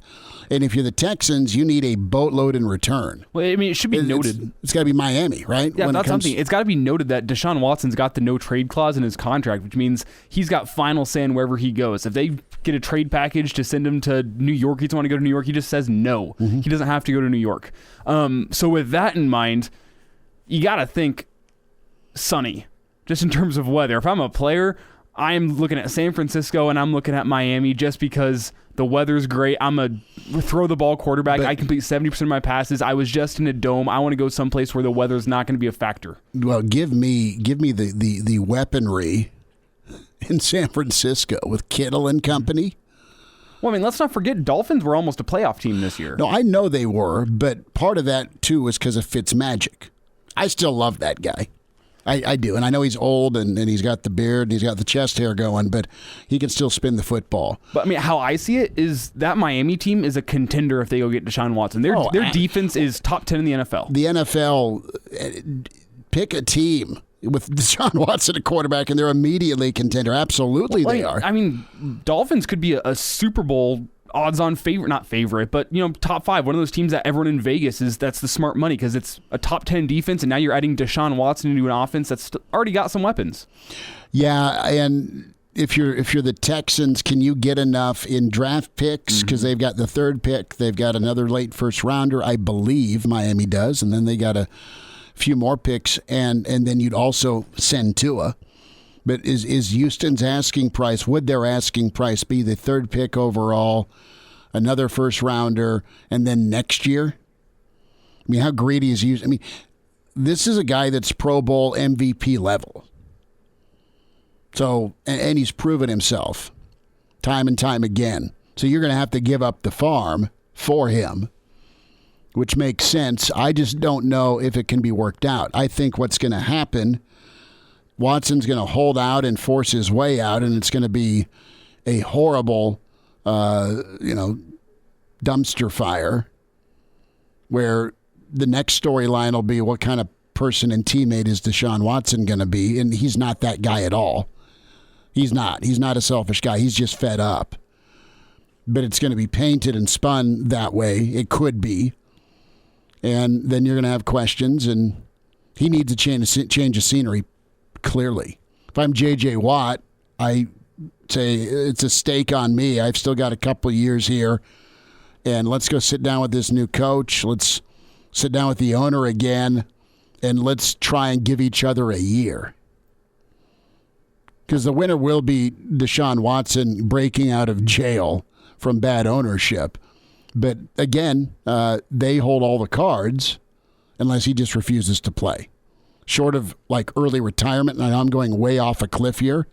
And if you're the Texans, you need a boatload in return. Well, I mean, it should be noted. It's got to be Miami, right? Yeah, that's something. It's got to be noted that Deshaun Watson's got the no trade clause in his contract, which means he's got final say in wherever he goes. If they get a trade package to send him to New York, he doesn't want to go to New York, he just says no. Mm-hmm. He doesn't have to go to New York. So with that in mind, you got to think sunny, just in terms of weather. If I'm a player, I'm looking at San Francisco and I'm looking at Miami just because the weather's great. I'm a throw the ball quarterback. I complete 70% of my passes. I was just in a dome. I want to go someplace where the weather's not going to be a factor. Well, give me the weaponry in San Francisco with Kittle and company. Well, I mean, let's not forget Dolphins were almost a playoff team this year. No, I know they were, but part of that too was because of Fitzmagic. I still love that guy. I do, and I know he's old, and he's got the beard, and he's got the chest hair going, but he can still spin the football. But, I mean, how I see it is that Miami team is a contender if they go get Deshaun Watson. Their defense is top 10 in the NFL. The NFL, pick a team with Deshaun Watson at quarterback, and they're immediately a contender. Absolutely, they are. I mean, Dolphins could be a Super Bowl odds-on favorite, not favorite, but top 5. One of those teams that everyone in Vegas that's the smart money because it's a top 10 defense, and now you're adding Deshaun Watson into an offense that's already got some weapons. Yeah, and if you're the Texans, can you get enough in draft picks? Because they've got the 3rd pick, they've got another late first rounder, I believe Miami does, and then they got a few more picks, and then you'd also send Tua. But is Houston's asking price, would their asking price be the 3rd pick overall, another first rounder, and then next year? I mean, how greedy is Houston? I mean, this is a guy that's Pro Bowl MVP level. So, and he's proven himself time and time again. So you're going to have to give up the farm for him, which makes sense. I just don't know if it can be worked out. I think what's going to happen, Watson's going to hold out and force his way out, and it's going to be a horrible, dumpster fire where the next storyline will be what kind of person and teammate is Deshaun Watson going to be, and he's not that guy at all. He's not. He's not a selfish guy. He's just fed up. But it's going to be painted and spun that way. It could be. And then you're going to have questions, and he needs a change of scenery. Clearly, if I'm J.J. Watt, I say it's a stake on me. I've still got a couple years here, and let's go sit down with this new coach. Let's sit down with the owner again, and let's try and give each other a year. Because the winner will be Deshaun Watson breaking out of jail from bad ownership. But again, they hold all the cards unless he just refuses to play. Short of like early retirement, and I'm going way off a cliff here.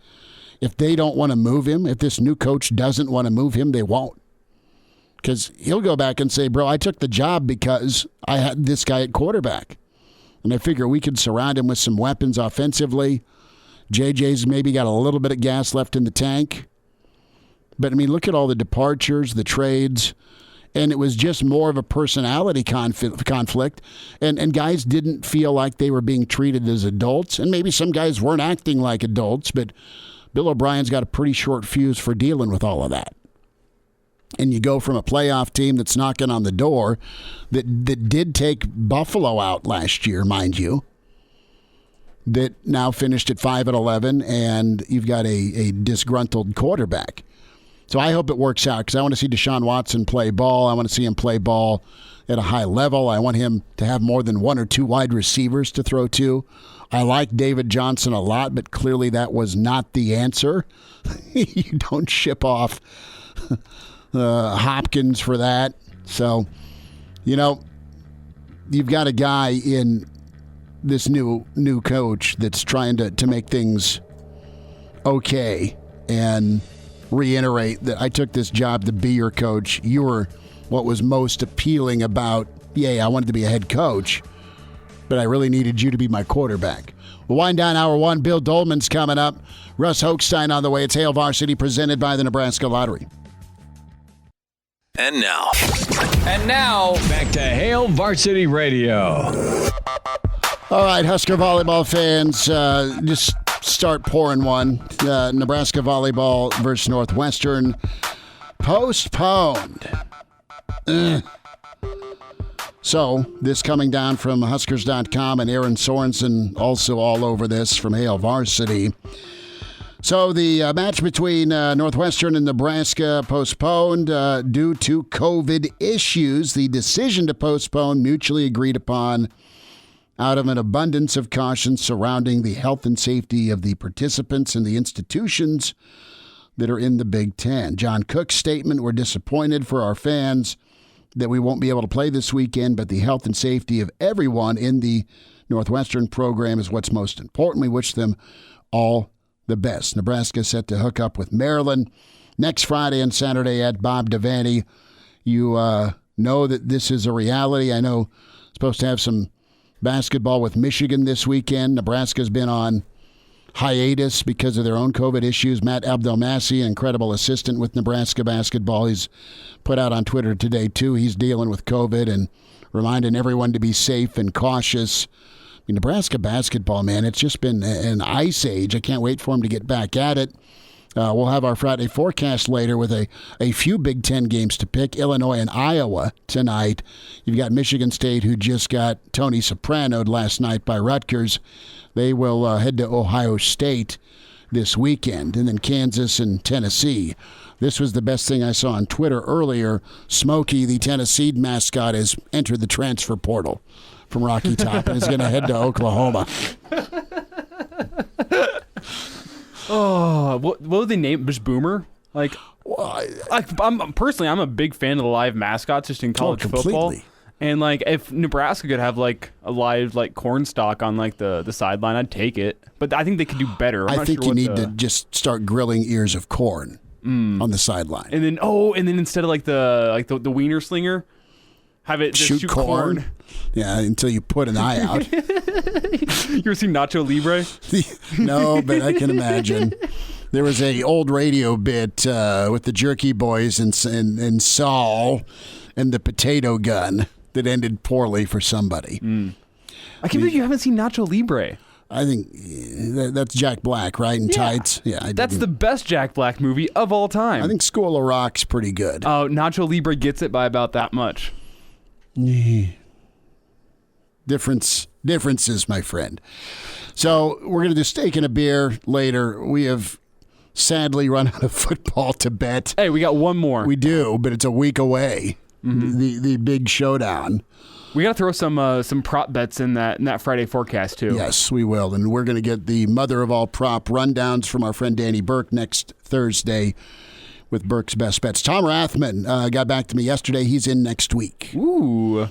If they don't want to move him, if this new coach doesn't want to move him, they won't. Because he'll go back and say, bro, I took the job because I had this guy at quarterback. And I figure we could surround him with some weapons offensively. JJ's maybe got a little bit of gas left in the tank. But, I mean, look at all the departures, the trades. And it was just more of a personality conflict. And guys didn't feel like they were being treated as adults. And maybe some guys weren't acting like adults, but Bill O'Brien's got a pretty short fuse for dealing with all of that. And you go from a playoff team that's knocking on the door that did take Buffalo out last year, mind you, that now finished at 5-11, and you've got a disgruntled quarterback. So I hope it works out because I want to see Deshaun Watson play ball. I want to see him play ball at a high level. I want him to have more than 1 or 2 wide receivers to throw to. I like David Johnson a lot, but clearly that was not the answer. You don't ship off Hopkins for that. So, you've got a guy in this new coach that's trying to make things okay and reiterate that I took this job to be your coach. You were what was most appealing about, I wanted to be a head coach, but I really needed you to be my quarterback. We'll wind down hour 1. Bill Doleman's coming up. Russ Hochstein on the way. It's Hail Varsity presented by the Nebraska Lottery. And now, back to Hail Varsity Radio. All right, Husker volleyball fans, just start pouring one. Nebraska volleyball versus Northwestern postponed. So, this coming down from Huskers.com and Aaron Sorensen also all over this from Hail Varsity. So, the match between Northwestern and Nebraska postponed due to COVID issues. The decision to postpone mutually agreed upon out of an abundance of caution surrounding the health and safety of the participants and the institutions that are in the Big Ten. John Cook's statement, we're disappointed for our fans that we won't be able to play this weekend, but the health and safety of everyone in the Northwestern program is what's most important. We wish them all the best. Nebraska set to hook up with Maryland next Friday and Saturday at Bob Devaney. You know that this is a reality. I know it's supposed to have some basketball with Michigan this weekend. Nebraska's been on hiatus because of their own COVID issues. Matt Abdelmassi, an incredible assistant with Nebraska basketball, he's put out on Twitter today, too. He's dealing with COVID and reminding everyone to be safe and cautious. I mean, Nebraska basketball, man, it's just been an ice age. I can't wait for him to get back at it. We'll have our Friday forecast later with a few Big Ten games to pick. Illinois and Iowa tonight. You've got Michigan State, who just got Tony Soprano'd last night by Rutgers. They will head to Ohio State this weekend. And then Kansas and Tennessee. This was the best thing I saw on Twitter earlier. Smokey, the Tennessee mascot, has entered the transfer portal from Rocky Top and is going to head to Oklahoma. Oh, what would they name? Just Boomer? I'm a big fan of the live mascots just in college football. And if Nebraska could have a live cornstalk on the sideline, I'd take it. But I think they could do better. I think you need to just start grilling ears of corn on the sideline. And then instead of the wiener slinger, have it just shoot corn. Yeah, until you put an eye out. You ever seen Nacho Libre? No, but I can imagine. There was a old radio bit with the Jerky Boys and Saul and the potato gun that ended poorly for somebody. I can't believe you haven't seen Nacho Libre. I think that's Jack Black, right? In tights. Yeah, that's the best Jack Black movie of all time. I think School of Rock's pretty good. Oh, Nacho Libre gets it by about that much. Differences, my friend. So we're going to do steak and a beer later. We have sadly run out of football to bet. Hey, we got one more. We do, but it's a week away. The big showdown. We got to throw some prop bets in that Friday forecast too. Yes, we will, and we're going to get the mother of all prop rundowns from our friend Danny Burke next Thursday with Burke's Best Bets. Tom Rathman got back to me yesterday. He's in next week. Ooh.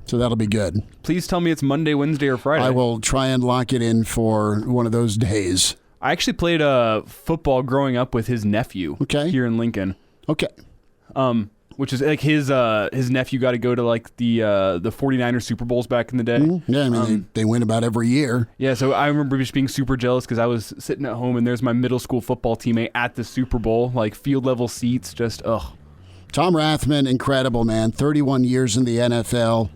So that'll be good. Please tell me it's Monday, Wednesday, or Friday. I will try and lock it in for one of those days. I actually played football growing up with his nephew here in Lincoln. Okay. Which is his nephew got to go to the 49ers Super Bowls back in the day. Yeah, I mean, they win about every year. Yeah, so I remember just being super jealous because I was sitting at home and there's my middle school football teammate at the Super Bowl, field level seats, just ugh. Tom Rathman, incredible, man. 31 years in the NFL.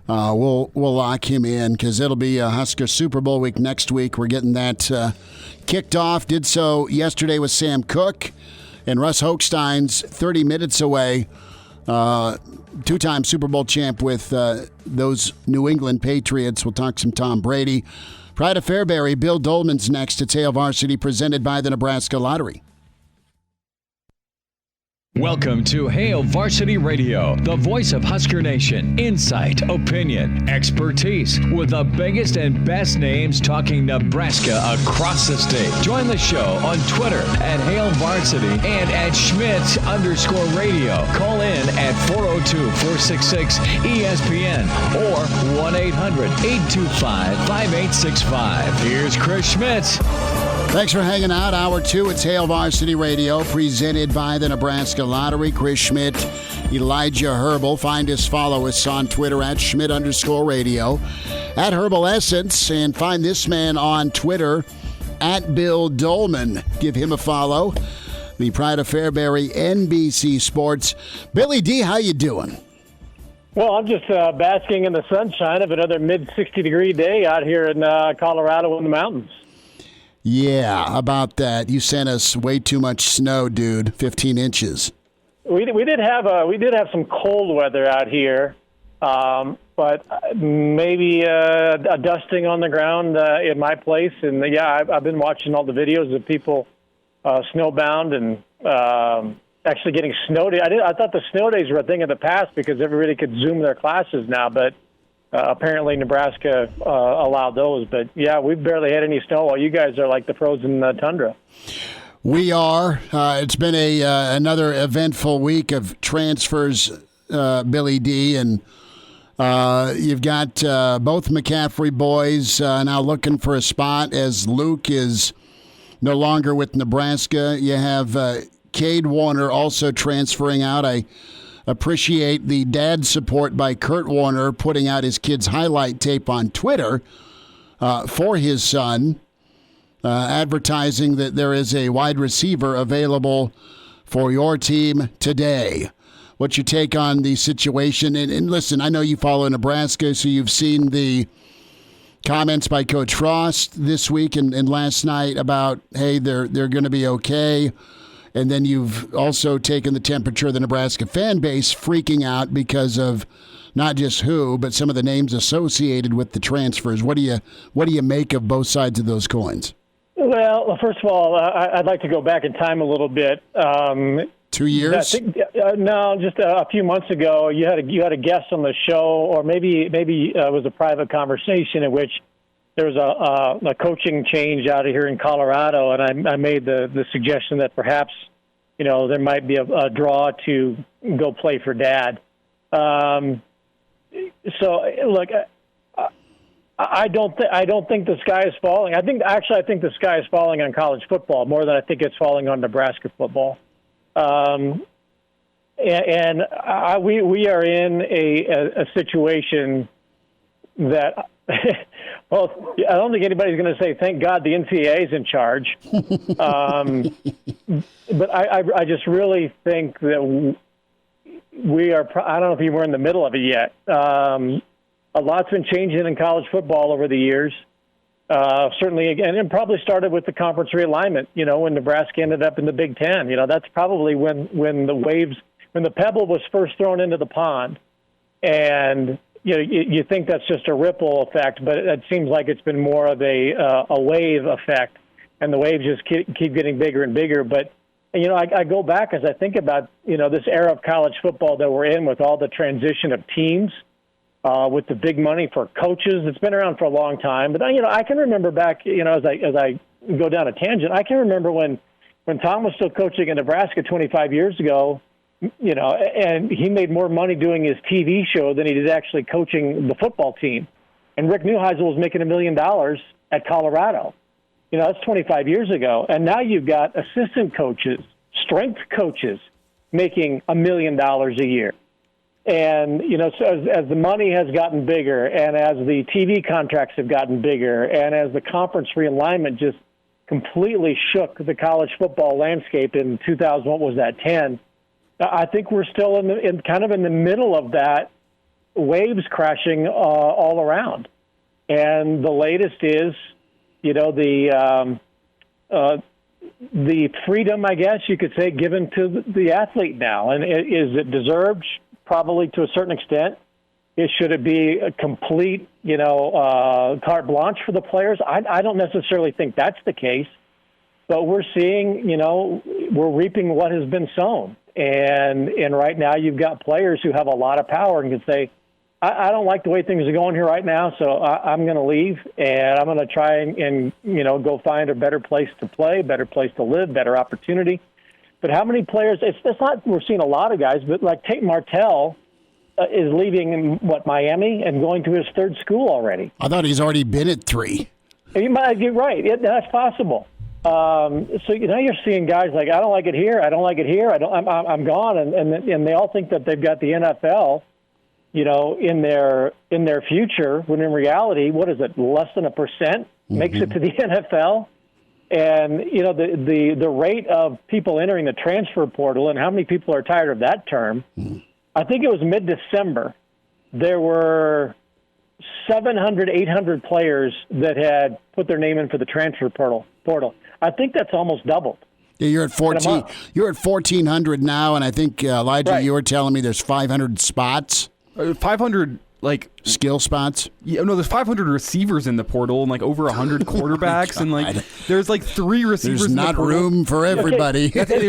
We'll lock him in because it'll be a Husker Super Bowl week next week. We're getting that kicked off. Did so yesterday with Sam Cook. And Russ Hochstein's 30 minutes away, two-time Super Bowl champ with those New England Patriots. We'll talk some Tom Brady. Pride of Fairbury, Bill Doleman's next. It's Hail Varsity, presented by the Nebraska Lottery. Welcome to Hail Varsity Radio, the voice of Husker Nation. Insight, opinion, expertise, with the biggest and best names talking Nebraska across the state. Join the show on Twitter at Hail Varsity and at Schmidt_radio. Call in at 402-466-ESPN or 1-800-825-5865. Here's Chris Schmidt. Thanks for hanging out. Hour 2, it's Hail Varsity Radio, presented by the Nebraska Lottery. Chris Schmidt, Elijah Herbal. Find us, follow us on Twitter at Schmidt_radio, at Herbal Essence, and find this man on Twitter at Bill Doleman. Give him a follow. The Pride of Fairbury, NBC Sports. Billy D, how you doing? Well, I'm just basking in the sunshine of another mid-60-degree day out here in Colorado in the mountains. Yeah, about that. You sent us way too much snow, dude. 15 inches. We did have some cold weather out here, but maybe a dusting on the ground in my place. And yeah, I've been watching all the videos of people snowbound and actually getting snow day. I thought the snow days were a thing of the past because everybody could Zoom their classes now, but apparently Nebraska allowed those. But, yeah, we've barely had any snow while you guys are like the frozen tundra. We are. It's been another eventful week of transfers, Billy D. And you've got both McCaffrey boys now looking for a spot as Luke is no longer with Nebraska. You have Cade Warner also transferring out. I appreciate the dad support by Kurt Warner putting out his kid's highlight tape on Twitter for his son, advertising that there is a wide receiver available for your team today. What's your take on the situation? And listen, I know you follow Nebraska, so you've seen the comments by Coach Frost this week and last night about, hey, they're going to be okay. And then you've also taken the temperature of the Nebraska fan base freaking out because of not just who, but some of the names associated with the transfers. What do you make of both sides of those coins? Well, first of all, I'd like to go back in time a little bit. 2 years? I think, no, just a few months ago, you had a guest on the show, or maybe it was a private conversation in which there was a coaching change out of here in Colorado, and I made the suggestion that perhaps there might be a draw to go play for Dad. So look, I don't think the sky is falling. I think the sky is falling on college football more than I think it's falling on Nebraska football. And we are in a situation that, well, I don't think anybody's going to say, thank God the NCAA is in charge. But I just really think that we are, I don't know if we're in the middle of it yet. A lot's been changing in college football over the years. Certainly, again, it probably started with the conference realignment, when Nebraska ended up in the Big Ten. That's probably when the pebble was first thrown into the pond. And, you think that's just a ripple effect, but it seems like it's been more of a wave effect, and the waves just keep getting bigger and bigger. But, I go back as I think about, this era of college football that we're in with all the transition of teams. With the big money for coaches. It's been around for a long time. But, I can remember back, as I go down a tangent, I can remember when Tom was still coaching in Nebraska 25 years ago, and he made more money doing his TV show than he did actually coaching the football team. And Rick Neuheisel was making $1 million at Colorado. That's 25 years ago. And now you've got assistant coaches, strength coaches making $1 million a year. And, so as the money has gotten bigger and as the TV contracts have gotten bigger and as the conference realignment just completely shook the college football landscape in 2010, I think we're still in kind of in the middle of that, waves crashing all around. And the latest is, the freedom, I guess you could say, given to the athlete now. And is it deserved? Probably to a certain extent. Should it be a complete, carte blanche for the players? I don't necessarily think that's the case. But we're seeing, we're reaping what has been sown. And right now you've got players who have a lot of power and can say, I don't like the way things are going here right now, so I'm going to leave, and I'm going to try and go find a better place to play, better place to live, better opportunity. But how many players? It's not. We're seeing a lot of guys, but like Tate Martell is leaving Miami and going to his third school already. I thought he's already been at 3. You might be right. That's possible. So now you're seeing guys like, I don't like it here. I don't like it here. I'm gone, and they all think that they've got the NFL, in their future. When in reality, what is it? Less than 1% makes it to the NFL. And, the rate of people entering the transfer portal and how many people are tired of that term, I think it was mid-December, there were 700, 800 players that had put their name in for the transfer portal. I think that's almost doubled. Yeah, you're at 14. You're at 1,400 now, and I think, Elijah, right. You were telling me there's 500 spots. 500 skill spots. Yeah, no, there's 500 receivers in the portal and over 100 quarterbacks and there's 3 receivers. There's in not the portal. room for everybody. Okay.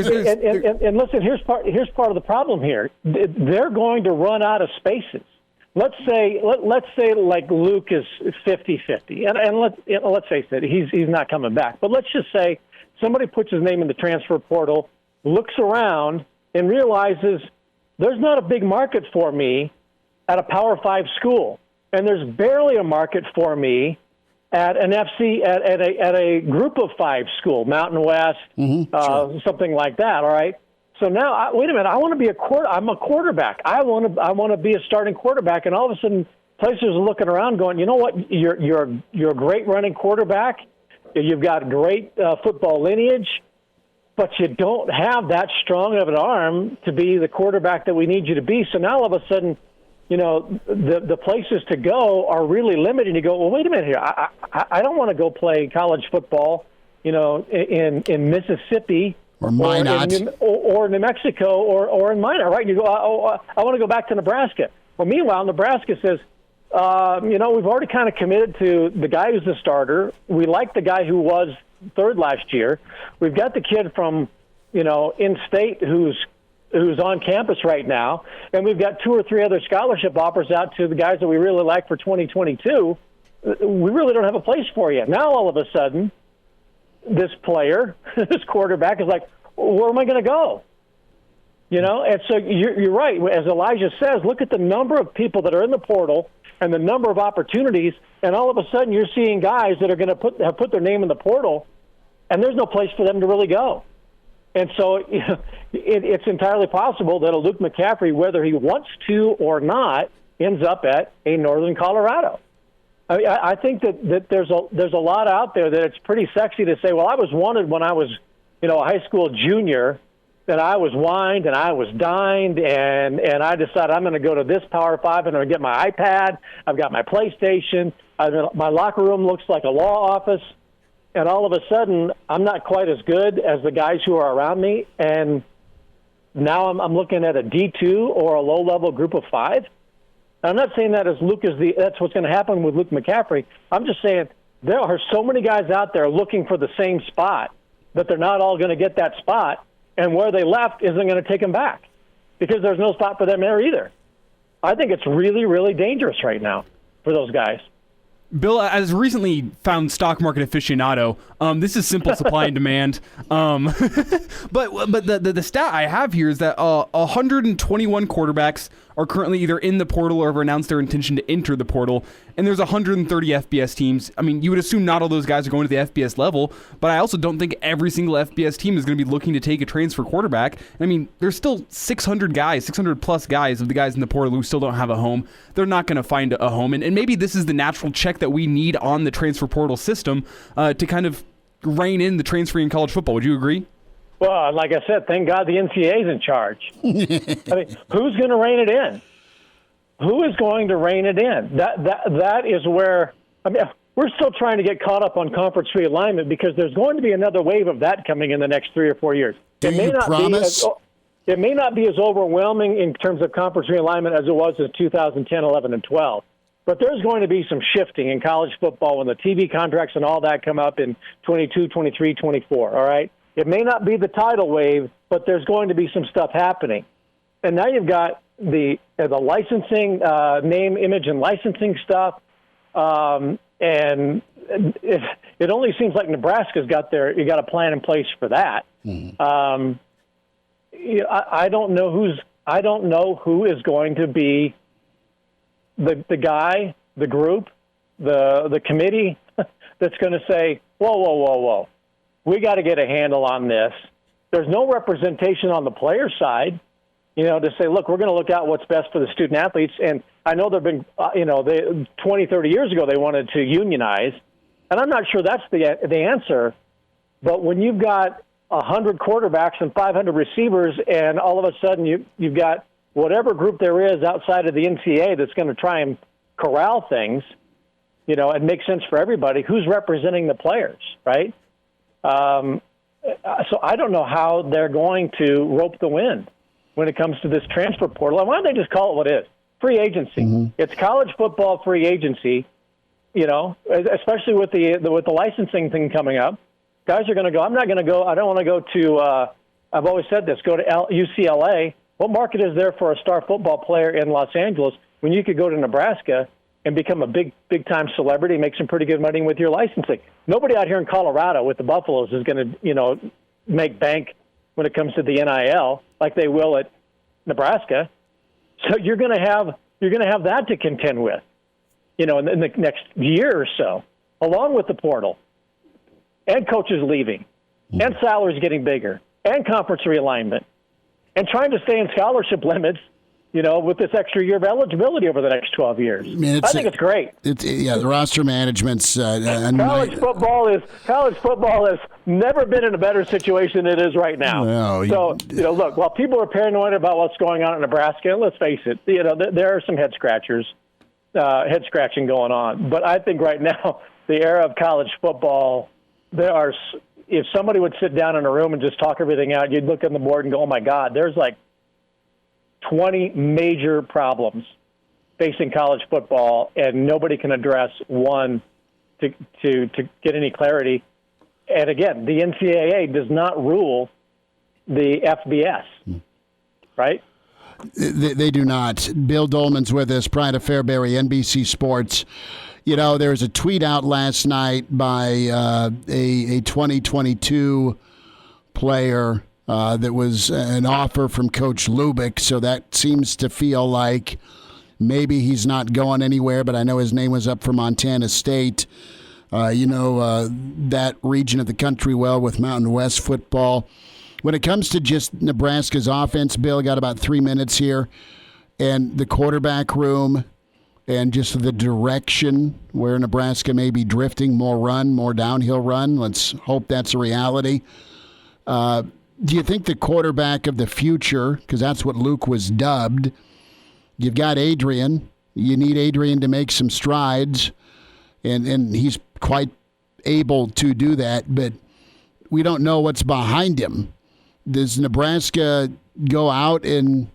And listen, here's part of the problem here. They're going to run out of spaces. Let's say like Luke is 50-50, and let's face it, he's not coming back. But let's just say somebody puts his name in the transfer portal, looks around, and realizes there's not a big market for me at a Power 5 school, and there's barely a market for me at an FC at a Group of 5 school, Mountain West, something like that. All right. So now, wait a minute. I want to be I'm a quarterback. I want to be a starting quarterback, and all of a sudden, places are looking around, going, you know what? You're a great running quarterback. You've got great football lineage, but you don't have that strong of an arm to be the quarterback that we need you to be. So now all of a sudden, the places to go are really limited. You go, well, wait a minute here. I don't want to go play college football, in Mississippi or Minot or New Mexico or in Minot, right? You go, I want to go back to Nebraska. Well, meanwhile, Nebraska says, we've already kind of committed to the guy who's the starter. We like the guy who was third last year. We've got the kid from, in-state who's on campus right now, and we've got 2 or 3 other scholarship offers out to the guys that we really like for 2022. We really don't have a place for you. Now, all of a sudden, this player, this quarterback is like, where am I going to go? And so you're right. As Elijah says, look at the number of people that are in the portal and the number of opportunities, and all of a sudden you're seeing guys that are going to have put their name in the portal, and there's no place for them to really go. And so it's entirely possible that a Luke McCaffrey, whether he wants to or not, ends up at a Northern Colorado. I think that there's a lot out there that it's pretty sexy to say, well, I was wanted when I was, a high school junior, that I was wined and I was dined, and I decided I'm going to go to this Power 5 and I'm going to get my iPad. I've got my PlayStation. My locker room looks like a law office. And all of a sudden, I'm not quite as good as the guys who are around me. And now I'm looking at a D2 or a low-level group of 5. I'm not saying that that's what's going to happen with Luke McCaffrey. I'm just saying there are so many guys out there looking for the same spot that they're not all going to get that spot. And where they left isn't going to take them back because there's no spot for them there either. I think it's really, really dangerous right now for those guys. Bill, as recently found stock market aficionado, this is simple supply and demand. But the stat I have here is that 121 quarterbacks are currently either in the portal or have announced their intention to enter the portal, and there's 130 FBS teams. I mean, you would assume not all those guys are going to the FBS level, but I also don't think every single FBS team is going to be looking to take a transfer quarterback. I mean, there's still 600 plus guys of the guys in the portal who still don't have a home. They're not going to find a home, and maybe this is the natural check that we need on the transfer portal system to kind of rein in the transferring in college football. Would you agree? Well, like I said, thank God the NCAA is in charge. I mean, who's going to rein it in? Who is going to rein it in? That is where, I mean, we're still trying to get caught up on conference realignment because there's going to be another wave of that coming in the next 3 or 4 years. Do you promise? It may not be as overwhelming in terms of conference realignment as it was in 2010, 11, and 12. But there's going to be some shifting in college football when the TV contracts and all that come up in 22, 23, 24, all right? It may not be the tidal wave, but there's going to be some stuff happening. And now you've got the licensing, name, image, and licensing stuff. And it only seems like Nebraska's got a plan in place for that. Mm-hmm. I don't know who is going to be the guy, the group, the committee that's going to say, whoa. We got to get a handle on this. There's no representation on the player side, to say, look, we're going to look out what's best for the student athletes. And I know there have been, 20, 30 years ago, they wanted to unionize. And I'm not sure that's the answer. But when you've got 100 quarterbacks and 500 receivers, and all of a sudden you've got whatever group there is outside of the NCAA that's going to try and corral things, and make sense for everybody, who's representing the players, right? So I don't know how they're going to rope the wind when it comes to this transfer portal. And why don't they just call it what it is? Free agency. Mm-hmm. It's college football free agency, especially with the licensing thing coming up. Guys are going to go, I'm not going to go, I don't want to go to, I've always said this, go to UCLA. What market is there for a star football player in Los Angeles when you could go to Nebraska and become a big-time celebrity, make some pretty good money with your licensing? Nobody out here in Colorado with the Buffaloes is going to, make bank when it comes to the NIL like they will at Nebraska. So you're going to have that to contend with, in the next year or so, along with the portal, and coaches leaving, and salaries getting bigger, and conference realignment, and trying to stay in scholarship limits with this extra year of eligibility over the next 12 years. I think it's great. The roster management's college football has never been in a better situation than it is right now. Look, while people are paranoid about what's going on in Nebraska, let's face it, there are some head scratching going on. But I think right now, the era of college football, if somebody would sit down in a room and just talk everything out, you'd look on the board and go, oh my God, there's like 20 major problems facing college football, and nobody can address one to get any clarity. And again, the NCAA does not rule the FBS, right? They do not. Bill Doleman's with us, Pride of Fairbury, NBC Sports. There was a tweet out last night by a 2022 player that was an offer from Coach Lubick, so that seems to feel like maybe he's not going anywhere, but I know his name was up for Montana State. That region of the country well with Mountain West football. When it comes to just Nebraska's offense, Bill, got about 3 minutes here, and the quarterback room and just the direction where Nebraska may be drifting, more downhill run. Let's hope that's a reality. Do you think the quarterback of the future, because that's what Luke was dubbed, you've got Adrian. You need Adrian to make some strides, and he's quite able to do that, but we don't know what's behind him. Does Nebraska go out and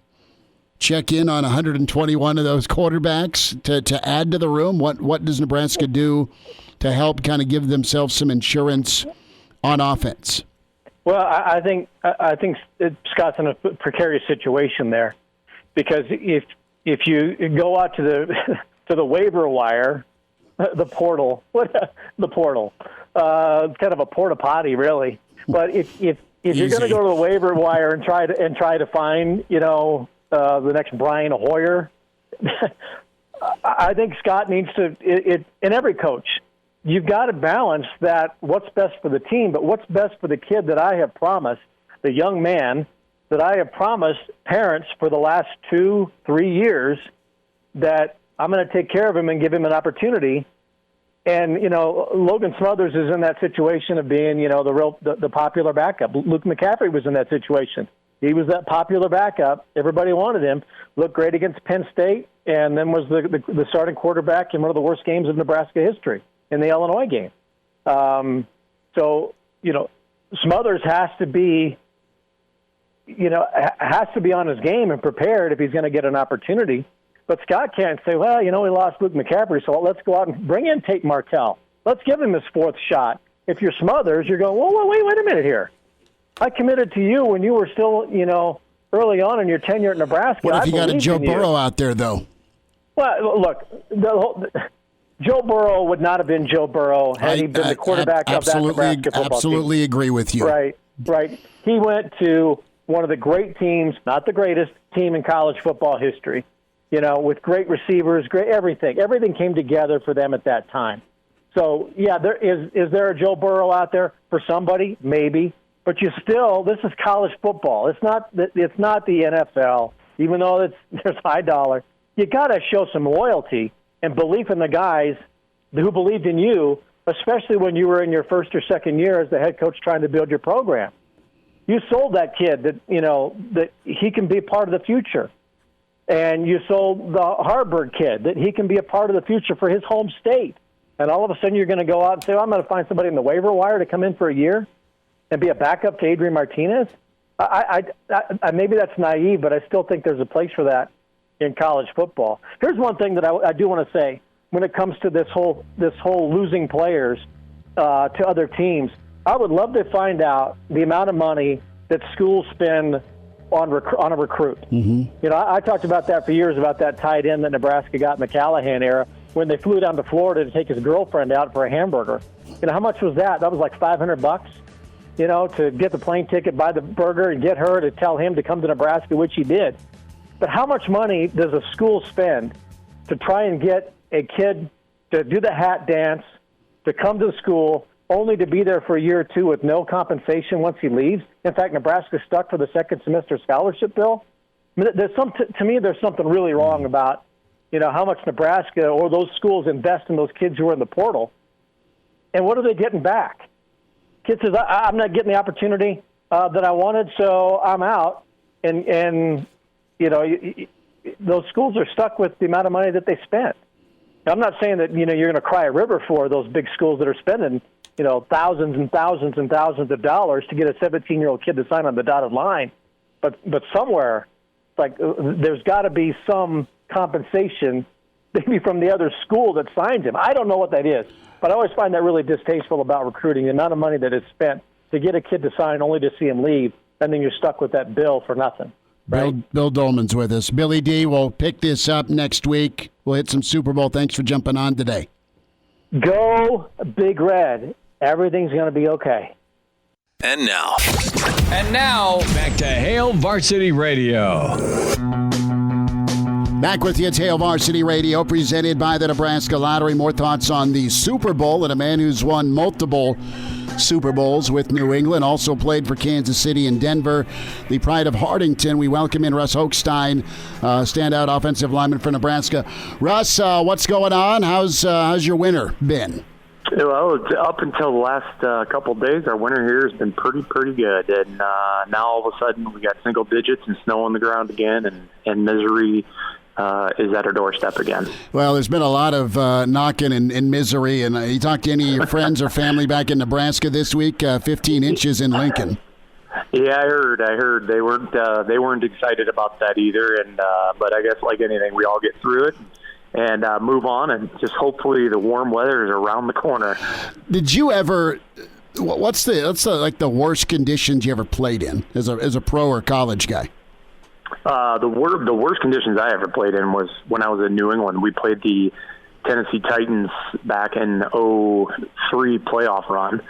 check in on 121 of those quarterbacks to add to the room? What does Nebraska do to help kind of give themselves some insurance on offense? Well, I think Scott's in a precarious situation there, because if you go out to the waiver wire, the portal, it's kind of a porta potty, really. But if you're going to go to the waiver wire and try to find the next Brian Hoyer, I think Scott needs to. And every coach, you've got to balance that. What's best for the team, but what's best for the kid that I have promised, the young man that I have promised parents for the last 2-3 years that I'm going to take care of him and give him an opportunity. And, Logan Smothers is in that situation of being, the popular backup. Luke McCaffrey was in that situation. He was that popular backup. Everybody wanted him. Looked great against Penn State, and then was the starting quarterback in one of the worst games of Nebraska history in the Illinois game. Smothers has to be on his game and prepared if he's going to get an opportunity. But Scott can't say, well, we lost Luke McCaffrey, so let's go out and bring in Tate Martell. Let's give him his fourth shot. If you're Smothers, you're going, whoa, wait a minute here. I committed to you when you were still, early on in your tenure at Nebraska. What if you got a Joe Burrow out there, though? Well, look, Joe Burrow would not have been Joe Burrow had he been the quarterback of that Nebraska football team. Absolutely agree with you. Right. He went to one of the great teams, not the greatest team in college football history, with great receivers, great everything. Everything came together for them at that time. So, yeah, is there a Joe Burrow out there for somebody? Maybe. But this is college football. It's not the NFL, even though there's high dollar. You got to show some loyalty and belief in the guys who believed in you, especially when you were in your first or second year as the head coach trying to build your program. You sold that kid that he can be part of the future. And you sold the Harburg kid that he can be a part of the future for his home state. And all of a sudden you're going to go out and say, I'm going to find somebody in the waiver wire to come in for a year and be a backup to Adrian Martinez? I maybe that's naive, but I still think there's a place for that in college football. Here's one thing that I do want to say when it comes to this whole losing players to other teams. I would love to find out the amount of money that schools spend on a recruit. Mm-hmm. I talked about that for years, about that tight end that Nebraska got in the Callahan era when they flew down to Florida to take his girlfriend out for a hamburger. How much was that? That was like $500, to get the plane ticket, buy the burger, and get her to tell him to come to Nebraska, which he did. But how much money does a school spend to try and get a kid to do the hat dance, to come to the school, only to be there for a year or two with no compensation once he leaves? In fact, Nebraska stuck for the second semester scholarship bill. To me, there's something really wrong about, how much Nebraska or those schools invest in those kids who are in the portal. And what are they getting back? Kid says, I'm not getting the opportunity that I wanted, so I'm out. And those schools are stuck with the amount of money that they spent. Now, I'm not saying that, you're going to cry a river for those big schools that are spending, thousands and thousands and thousands of dollars to get a 17-year-old kid to sign on the dotted line. But somewhere, there's got to be some compensation, maybe from the other school that signs him. I don't know what that is, but I always find that really distasteful about recruiting, the amount of money that is spent to get a kid to sign only to see him leave, and then you're stuck with that bill for nothing. Right? Bill Doleman's with us. Billy D, we'll pick this up next week. We'll hit some Super Bowl. Thanks for jumping on today. Go Big Red. Everything's going to be okay. And now, back to Hail Varsity Radio. Back with you, it's Hail Varsity Radio, presented by the Nebraska Lottery. More thoughts on the Super Bowl and a man who's won multiple Super Bowls with New England, also played for Kansas City and Denver. The pride of Hardington, we welcome in Russ Hochstein, standout offensive lineman for Nebraska. Russ, what's going on? How's your winter been? Well, it's up until the last couple of days, our winter here has been pretty good. And now all of a sudden we got single digits and snow on the ground again, and misery is at our doorstep again. Well, there's been a lot of knocking and misery. And you talked to any of your friends or family back in Nebraska this week? 15 inches in Lincoln. Yeah, I heard they weren't excited about that either. And but I guess like anything, we all get through it and move on, and just hopefully the warm weather is around the corner. Did you ever? What's the worst conditions you ever played in as a pro or college guy? The worst conditions I ever played in was when I was in New England. We played the Tennessee Titans back in 2003 playoff run.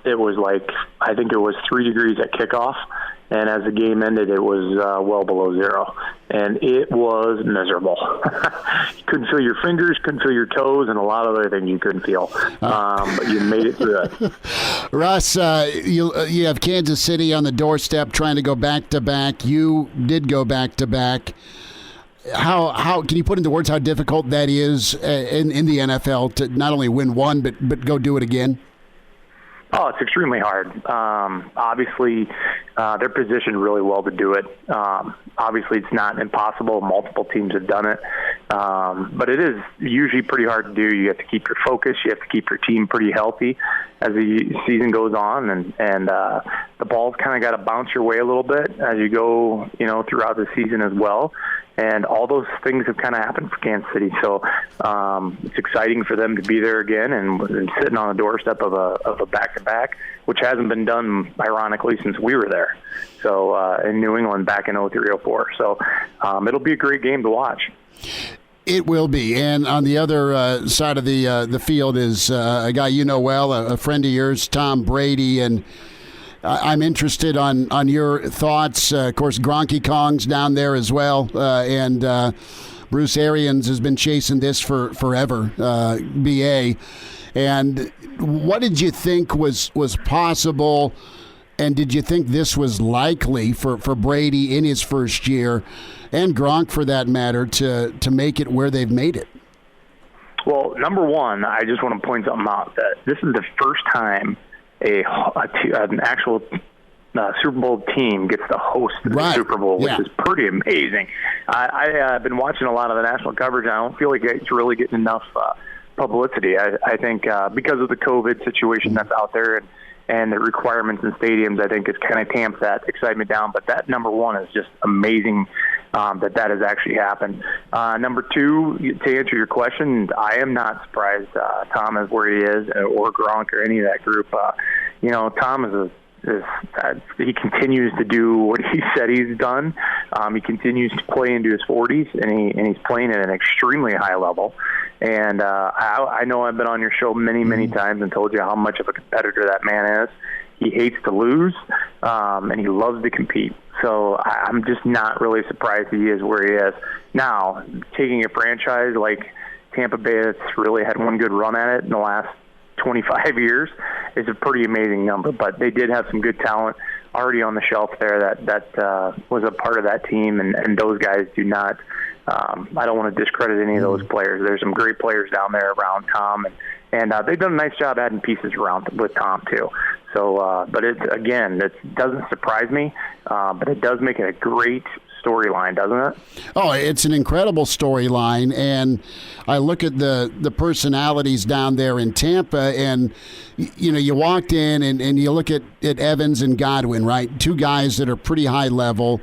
It was I think it was 3 degrees at kickoff, and as the game ended, it was well below zero, and it was miserable. You couldn't feel your fingers, couldn't feel your toes, and a lot of other things you couldn't feel. But you made it through it. Russ, you have Kansas City on the doorstep trying to go back-to-back. You did go back-to-back. How can you put into words how difficult that is in the NFL to not only win one, but go do it again? Oh, it's extremely hard. Obviously, they're positioned really well to do it. Obviously, it's not impossible. Multiple teams have done it. But it is usually pretty hard to do. You have to keep your focus. You have to keep your team pretty healthy as the season goes on. And the ball's kind of got to bounce your way a little bit as you go, throughout the season as well. And all those things have kind of happened for Kansas City. So it's exciting for them to be there again and sitting on the doorstep of a back-to-back, which hasn't been done, ironically, since we were there. So in New England back in 2003-04. So it'll be a great game to watch. It will be. And on the other side of the field is a guy you know well, a friend of yours, Tom Brady. And I'm interested on your thoughts. Of course, Gronky Kong's down there as well. And Bruce Arians has been chasing this for forever, BA. And what did you think was possible? And did you think this was likely for Brady in his first year, and Gronk for that matter, to make it where they've made it? Well, number one, I just want to point something out, that this is the first time an actual Super Bowl team gets to host the Super Bowl, which is pretty amazing. I've been watching a lot of the national coverage, and I don't feel like it's really getting enough publicity. I think because of the COVID situation that's out there and the requirements in stadiums, I think it's kind of tamped that excitement down. But that, number one, is just amazing that has actually happened. Number two, to answer your question, I am not surprised Tom is where he is, or Gronk, or any of that group. Tom he continues to do what he said he's done. He continues to play into his 40s, and he's playing at an extremely high level. And I know I've been on your show many times and told you how much of a competitor that man is. He hates to lose, and he loves to compete. So I'm just not really surprised he is where he is. Now, taking a franchise like Tampa Bay that's really had one good run at it in the last 25 years is a pretty amazing number. But they did have some good talent already on the shelf there that was a part of that team, and those guys do not. I don't want to discredit any of those players. There's some great players down there around Tom, and they've done a nice job adding pieces around with Tom too. So, but it doesn't surprise me, but it does make it a great storyline, doesn't it? Oh, it's an incredible storyline, and I look at the personalities down there in Tampa, and you walked in and you look at Evans and Godwin, right? Two guys that are pretty high level.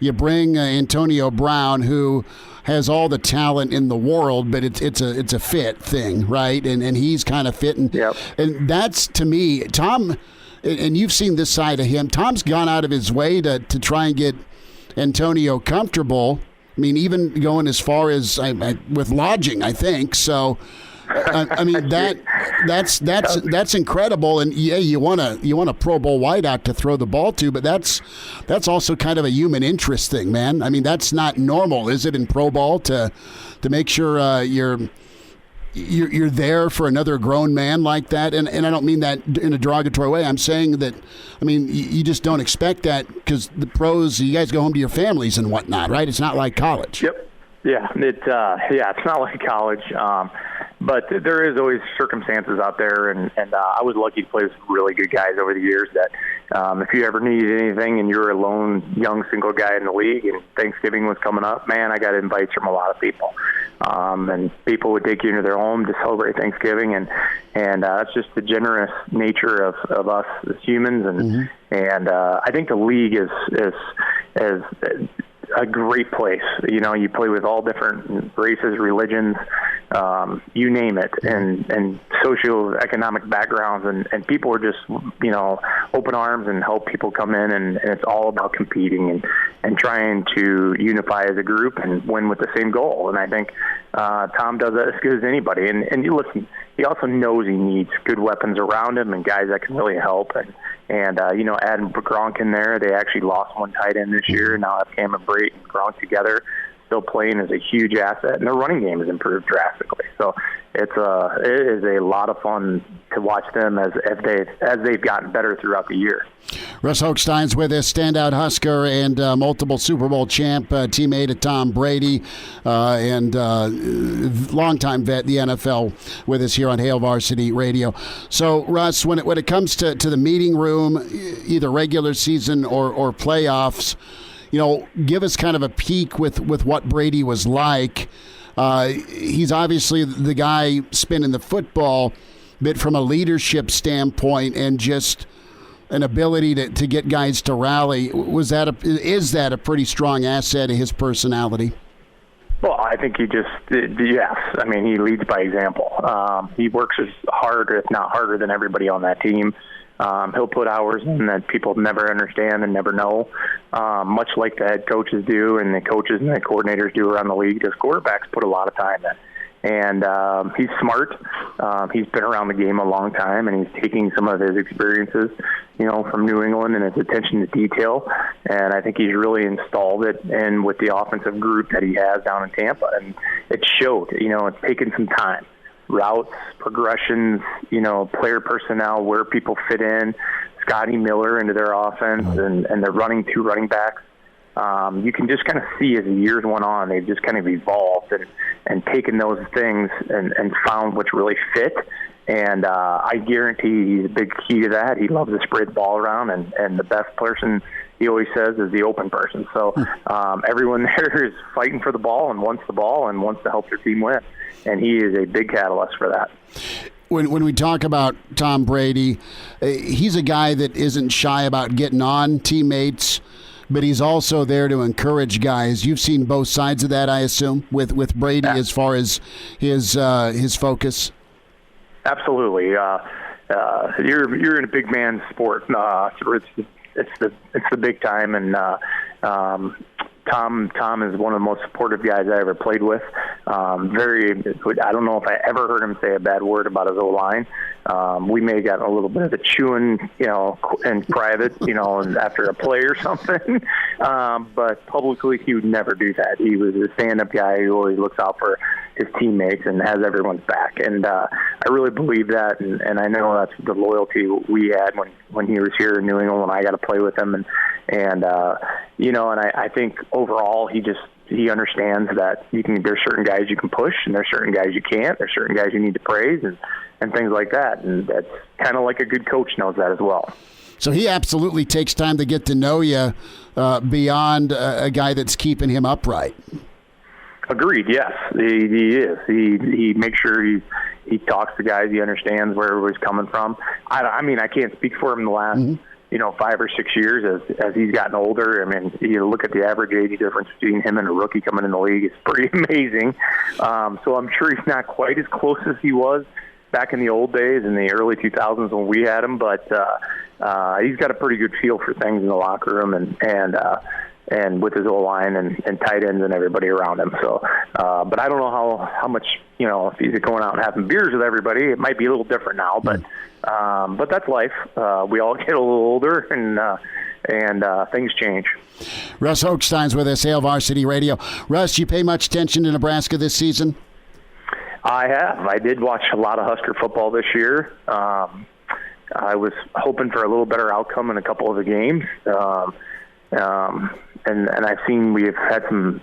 You bring Antonio Brown, who has all the talent in the world, but it's a fit thing, right? And he's kind of fit, and that's, to me, Tom. And you've seen this side of him. Tom's gone out of his way to try and get Antonio comfortable. I mean, even going as far as with lodging, I think. So, I mean that's incredible. And yeah, you want a Pro Bowl wideout to throw the ball to, but that's also kind of a human interest thing, man. I mean, that's not normal, is it, in Pro Bowl to make sure you're there for another grown man like that? And I don't mean that in a derogatory way. I'm saying that, I mean, you just don't expect that, because the pros, you guys go home to your families and whatnot, right? It's not like college. Yep. Yeah. It's not like college. But there is always circumstances out there, and I was lucky to play with really good guys over the years that if you ever needed anything and you're a lone young single guy in the league and Thanksgiving was coming up, man, I got invites from a lot of people. And people would take you into their home to celebrate Thanksgiving, and that's just the generous nature of us as humans, and I think the league is a great place. You play with all different races, religions, you name it, and socioeconomic backgrounds, and people are just, open arms and help people come in, and it's all about competing and trying to unify as a group and win with the same goal. And I think Tom does that as good as anybody. And you listen, he also knows he needs good weapons around him and guys that can really help. And adding Gronk in there, they actually lost one tight end this year, and now have Cameron Brate and Gronk together, still playing as a huge asset, and their running game has improved drastically. So it is a lot of fun to watch them as they've gotten better throughout the year. Russ Hochstein's with us, standout Husker and multiple Super Bowl champ, teammate of Tom Brady, and longtime vet, the NFL, with us here on Hail Varsity Radio. So, Russ, when it comes to the meeting room, either regular season or playoffs, give us kind of a peek with what Brady was like. He's obviously the guy spinning the football, but from a leadership standpoint and just an ability to get guys to rally, is that a pretty strong asset of his personality? Well, I think yes. I mean, he leads by example. He works as hard, if not harder, than everybody on that team. He'll put hours in that people never understand and never know, much like the head coaches do and the coaches and the coordinators do around the league. His quarterbacks put a lot of time in. And he's smart. He's been around the game a long time, and he's taking some of his experiences, from New England and his attention to detail. And I think he's really installed it in with the offensive group that he has down in Tampa. And it showed, it's taken some time. Routes, progressions, player personnel, where people fit in, Scotty Miller into their offense, and they're running two running backs. You can just kind of see as the years went on, they've just kind of evolved and taken those things and found what's really fit. And I guarantee he's a big key to that. He loves to spread the ball around, and the best person, he always says, is the open person. So everyone there is fighting for the ball and wants to help their team win. And he is a big catalyst for that. When we talk about Tom Brady, he's a guy that isn't shy about getting on teammates, but he's also there to encourage guys. You've seen both sides of that, I assume, with Brady as far as his focus. Absolutely. You're in a big man sport. It's the big time, and Tom is one of the most supportive guys I ever played with. I don't know if I ever heard him say a bad word about his O-line. We may have gotten a little bit of a chewing, in private, and after a play or something. But publicly, he would never do that. He was a stand-up guy who always looks out for his teammates and has everyone's back. And I really believe that, and I know that's the loyalty we had when he was here in New England when I got to play with him. And I think overall he understands that there's certain guys you can push and there's certain guys you can't. There's certain guys you need to praise and things like that. And that's kind of like a good coach knows that as well. So he absolutely takes time to get to know you beyond a guy that's keeping him upright. Agreed. Yes, he is. He makes sure he talks to guys. He understands where everybody's coming from. I mean, I can't speak for him the last 5 or 6 years as he's gotten older. I mean, you look at the average age difference between him and a rookie coming in the league. It's pretty amazing. So I'm sure he's not quite as close as he was back in the old days in the early 2000s when we had him, but he's got a pretty good feel for things in the locker room and with his O-line and tight ends and everybody around him. So, but I don't know how much, if he's going out and having beers with everybody, it might be a little different now, but that's life. We all get a little older and things change. Russ Hochstein's with us, Hail Varsity Radio. Russ, you pay much attention to Nebraska this season? I have. I did watch a lot of Husker football this year. I was hoping for a little better outcome in a couple of the games. And I've seen we've had some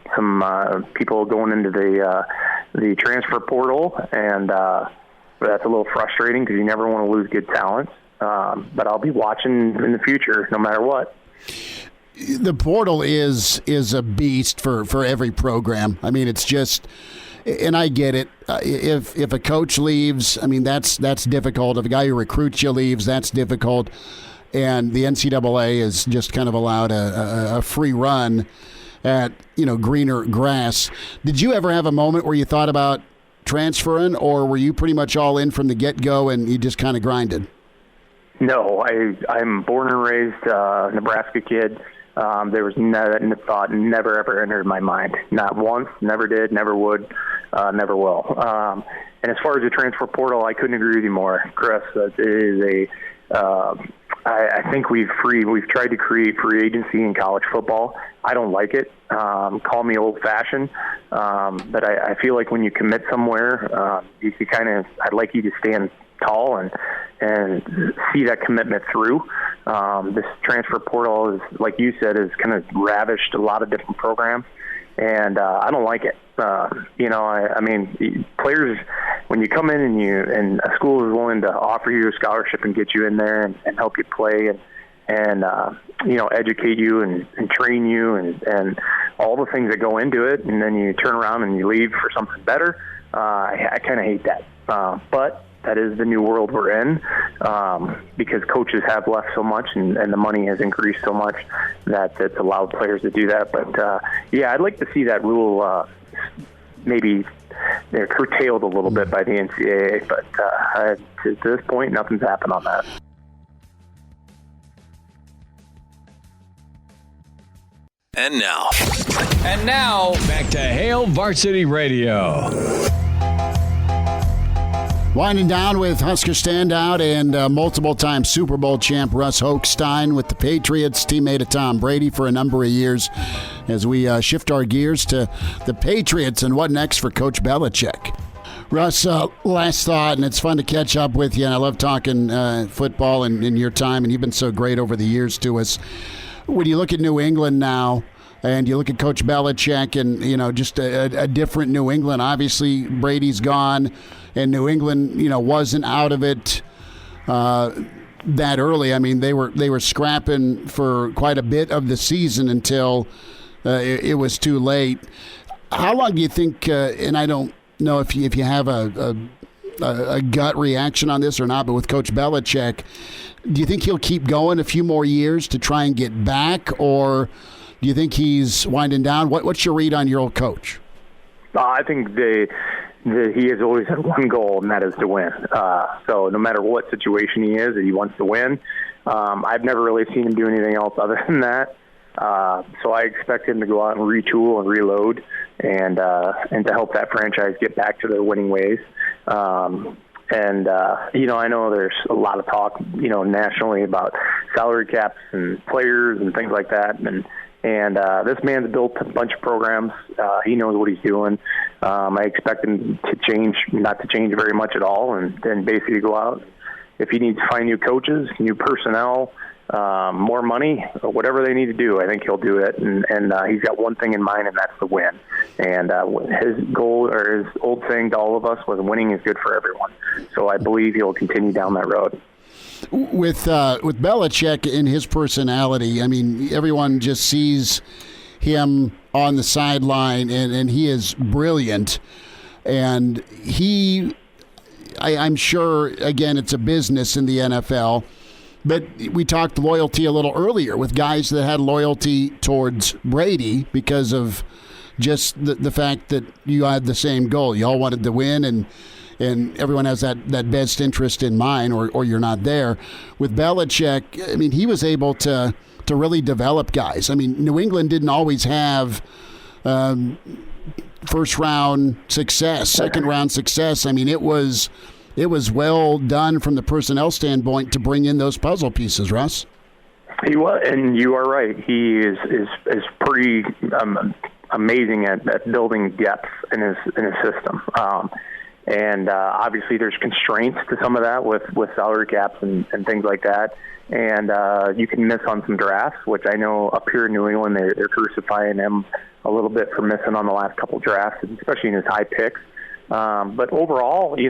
people going into the transfer portal, and that's a little frustrating because you never want to lose good talent. But I'll be watching in the future no matter what. The portal is a beast for every program. I mean, it's just, and I get it. If a coach leaves, I mean, that's difficult. If a guy who recruits you leaves, that's difficult. And the NCAA is just kind of allowed a free run at, greener grass. Did you ever have a moment where you thought about transferring, or were you pretty much all in from the get-go and you just kind of grinded? No, I'm born and raised Nebraska kid. There was that thought never ever entered my mind. Not once, never did, never would, never will. And as far as the transfer portal, I couldn't agree with you more, Chris. It is I think we've tried to create free agency in college football. I don't like it. Call me old-fashioned, but I feel like when you commit somewhere, you I'd like you to stand tall and see that commitment through. This transfer portal is, like you said, has kind of ravished a lot of different programs, and I don't like it. I mean, players, when you come in and a school is willing to offer you a scholarship and get you in there and help you play and educate you and train you and all the things that go into it, and then you turn around and you leave for something better, I kind of hate that. But that is the new world we're in, because coaches have left so much and the money has increased so much that it's allowed players to do that. But, I'd like to see that rule maybe they're curtailed a little bit by the NCAA, but to this point, nothing's happened on that. And now, back to Hail Varsity Radio. Winding down with Husker standout and multiple-time Super Bowl champ Russ Hochstein with the Patriots, teammate of Tom Brady for a number of years, as we shift our gears to the Patriots and what next for Coach Belichick. Russ, last thought, and it's fun to catch up with you, and I love talking football in your time, and you've been so great over the years to us. When you look at New England now, and you look at Coach Belichick and, just a different New England, obviously Brady's gone, and New England, wasn't out of it that early. I mean, they were scrapping for quite a bit of the season until it was too late. How long do you think, and I don't know if you have a gut reaction on this or not, but with Coach Belichick, do you think he'll keep going a few more years to try and get back, or do you think he's winding down? What's your read on your old coach? I think he has always had one goal, and that is to win. So no matter what situation he is, he wants to win. I've never really seen him do anything else other than that. So I expect him to go out and retool and reload and to help that franchise get back to their winning ways. I know there's a lot of talk, nationally about salary caps and players and things like that. And And this man's built a bunch of programs. He knows what he's doing. I expect him to not to change very much at all, and then basically go out. If he needs to find new coaches, new personnel, more money, whatever they need to do, I think he'll do it. And he's got one thing in mind, and that's the win. And his goal, or his old saying to all of us, was winning is good for everyone. So I believe he'll continue down that road. With Belichick and his personality, I mean, everyone just sees him on the sideline, and he is brilliant. And I'm sure, again, it's a business in the NFL, but we talked loyalty a little earlier with guys that had loyalty towards Brady because of just the fact that you had the same goal. You all wanted to win, and everyone has that best interest in mind, or you're not there. With Belichick, I mean, he was able to really develop guys. I mean, New England didn't always have first-round success, second-round success. I mean, it was well done from the personnel standpoint to bring in those puzzle pieces, Russ. He was, and you are right. He is pretty amazing at building depth in his system. And obviously there's constraints to some of that with salary caps and things like that. And you can miss on some drafts, which I know up here in New England, they're crucifying him a little bit for missing on the last couple drafts, especially in his high picks. But overall, the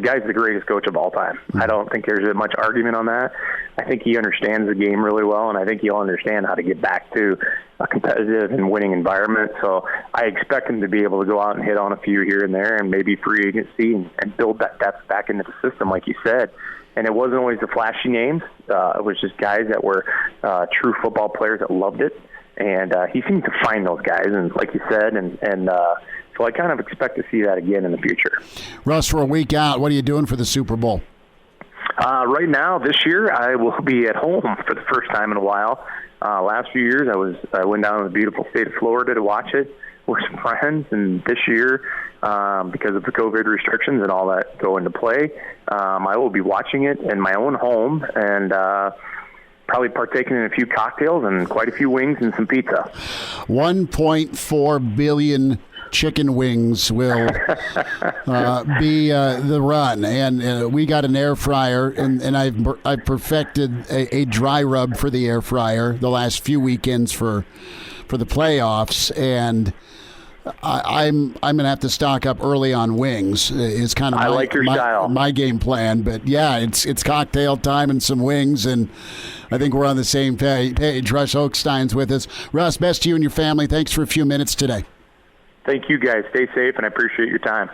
guy's the greatest coach of all time. I don't think there's much argument on that. I think he understands the game really well, and I think he'll understand how to get back to a competitive and winning environment. So I expect him to be able to go out and hit on a few here and there, and maybe free agency, and build that depth back into the system, like you said. And it wasn't always the flashy names. It was just guys that were true football players that loved it. And he seemed to find those guys, and like you said, so I kind of expect to see that again in the future. Russ, for a week out, what are you doing for the Super Bowl? Right now, this year, I will be at home for the first time in a while. Last few years, I went down to the beautiful state of Florida to watch it with some friends, and this year, because of the COVID restrictions and all that go into play, I will be watching it in my own home, and probably partaking in a few cocktails and quite a few wings and some pizza. 1.4 billion chicken wings will be the run, and we got an air fryer, and I've perfected a dry rub for the air fryer the last few weekends for the playoffs, and I'm gonna have to stock up early on wings. Is kind of my game plan, but yeah, it's cocktail time and some wings, and I think we're on the same page. Russ Hochstein's with us. Russ, best to you and your family. Thanks for a few minutes today. Thank you, guys. Stay safe, and I appreciate your time.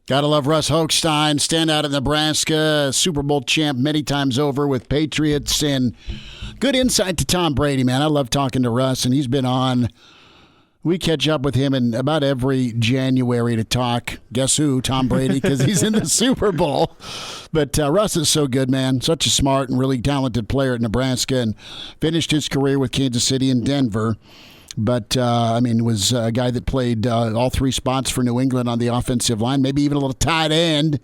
Gotta love Russ Hochstein, standout of Nebraska, Super Bowl champ many times over with Patriots, and good insight to Tom Brady, man. I love talking to Russ, and he's been on. We catch up with him in about every January to talk. Guess who? Tom Brady, because he's in the Super Bowl. But Russ is so good, man. Such a smart and really talented player at Nebraska, and finished his career with Kansas City and Denver. But, was a guy that played all three spots for New England on the offensive line, maybe even a little tight end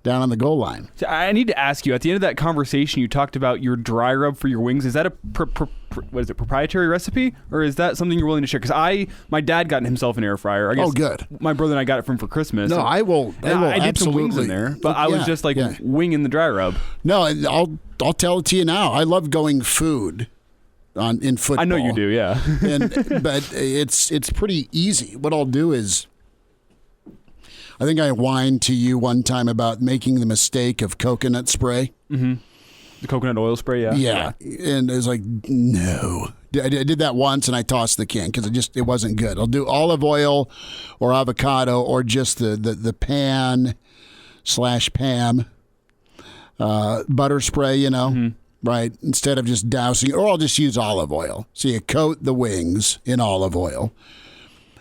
down on the goal line. So I need to ask you, at the end of that conversation, you talked about your dry rub for your wings. Is that a proprietary recipe, or is that something you're willing to share? Because my dad got himself an air fryer. I guess good. My brother and I got it for Christmas. No, I will I did absolutely. some wings in there, but I was just winging the dry rub. No, I'll tell it to you now. I love going food. In football. I know you do, yeah. But it's pretty easy. What I'll do is, I think I whined to you one time about making the mistake of coconut spray. Mm-hmm. The coconut oil spray, yeah. Yeah, and it was like, no. I did that once, and I tossed the can because it wasn't good. I'll do olive oil or avocado or just the pan/Pam butter spray, Mm-hmm. Right, instead of just dousing, or I'll just use olive oil. So you coat the wings in olive oil.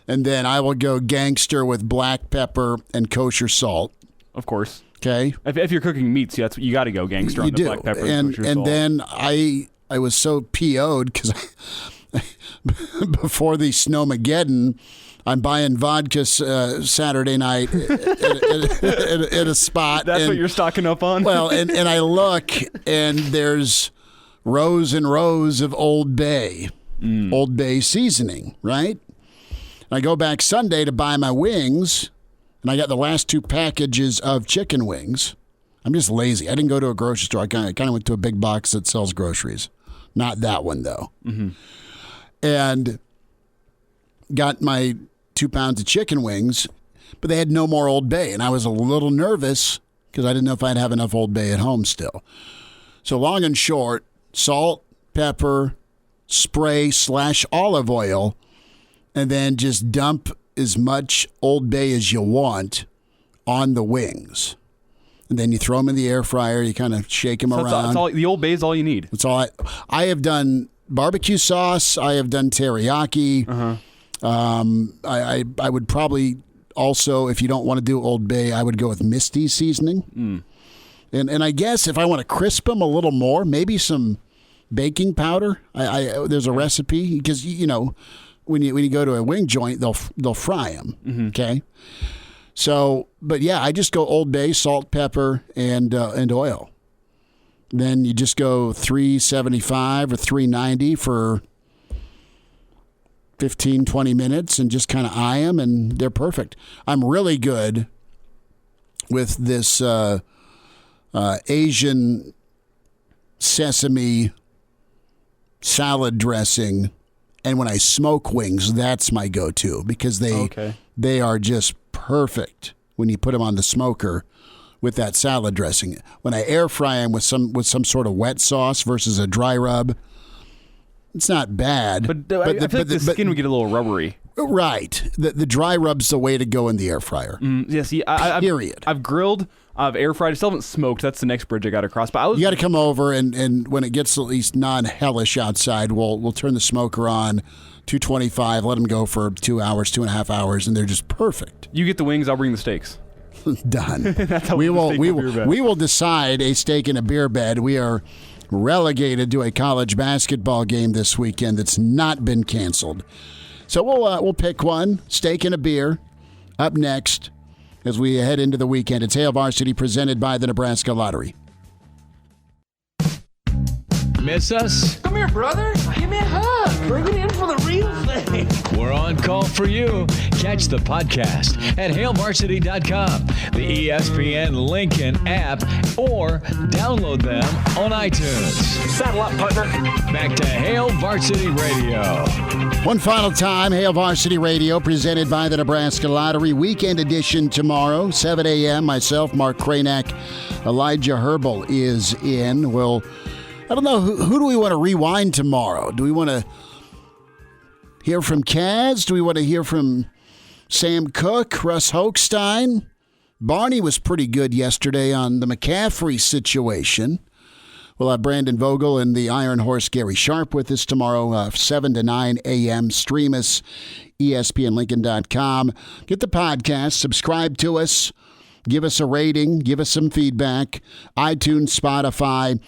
And then I will go gangster with black pepper and kosher salt. Of course. Okay. If you're cooking meats, you got to go gangster on the black pepper and kosher salt. And then I was so PO'd because before the Snowmageddon, I'm buying vodka Saturday night at a spot. That's what you're stocking up on? Well, and I look, and there's rows and rows of Old Bay. Old Bay seasoning, right? I go back Sunday to buy my wings, and I got the last 2 packages of chicken wings. I'm just lazy. I didn't go to a grocery store. I kind of went to a big box that sells groceries. Not that one, though. Mm-hmm. And got my 2 pounds of chicken wings, but they had no more Old Bay, and I was a little nervous because I didn't know if I'd have enough Old Bay at home still. So long and short, salt, pepper, spray / olive oil, and then just dump as much Old Bay as you want on the wings. And then you throw them in the air fryer. You kind of shake them around. The Old Bay is all you need. That's all. I have done barbecue sauce. I have done teriyaki. I would probably also, if you don't want to do Old Bay, I would go with Misty seasoning. And I guess if I want to crisp them a little more, maybe some baking powder. There's a recipe because when you go to a wing joint, they'll fry them. Mm-hmm. Okay, so but yeah, I just go Old Bay, salt, pepper, and oil. Then you just go $3.75 or $3.90 for 15, 20 minutes and just kind of eye them, and they're perfect. I'm really good with this Asian sesame salad dressing, and when I smoke wings, that's my go-to because they are just perfect when you put them on the smoker with that salad dressing. When I air fry them with some sort of wet sauce versus a dry rub, it's not bad. But I feel like the skin would get a little rubbery. Right. The dry rub's the way to go in the air fryer. Yeah, see, Period. I've grilled, I've air fried. I still haven't smoked. That's the next bridge I got to cross. But you got to come over, and when it gets at least non-hellish outside, we'll turn the smoker on, 225, let them go for 2 hours, 2.5 hours, and they're just perfect. You get the wings, I'll bring the steaks. Done. That's how we will decide a steak in a beer bed. We are relegated to a college basketball game this weekend that's not been canceled. So we'll pick one, steak and a beer, up next as we head into the weekend. It's Hail Varsity presented by the Nebraska Lottery. Miss us? Come here, brother. Give me a hug. Bring it in for the real thing. We're on call for you. Catch the podcast at HailVarsity.com, the ESPN Lincoln app, or download them on iTunes. Saddle up, partner. Back to Hail Varsity Radio. One final time, Hail Varsity Radio presented by the Nebraska Lottery. Weekend edition tomorrow, 7 a.m. Myself, Mark Kranak, Elijah Herbal is in. I don't know, who do we want to rewind tomorrow? Do we want to hear from Kaz? Do we want to hear from Sam Cook, Russ Hochstein? Barney was pretty good yesterday on the McCaffrey situation. We'll have Brandon Vogel and the Iron Horse Gary Sharp with us tomorrow, 7 to 9 a.m. Stream us, ESPNLincoln.com. Get the podcast, subscribe to us, give us a rating, give us some feedback. iTunes, Spotify,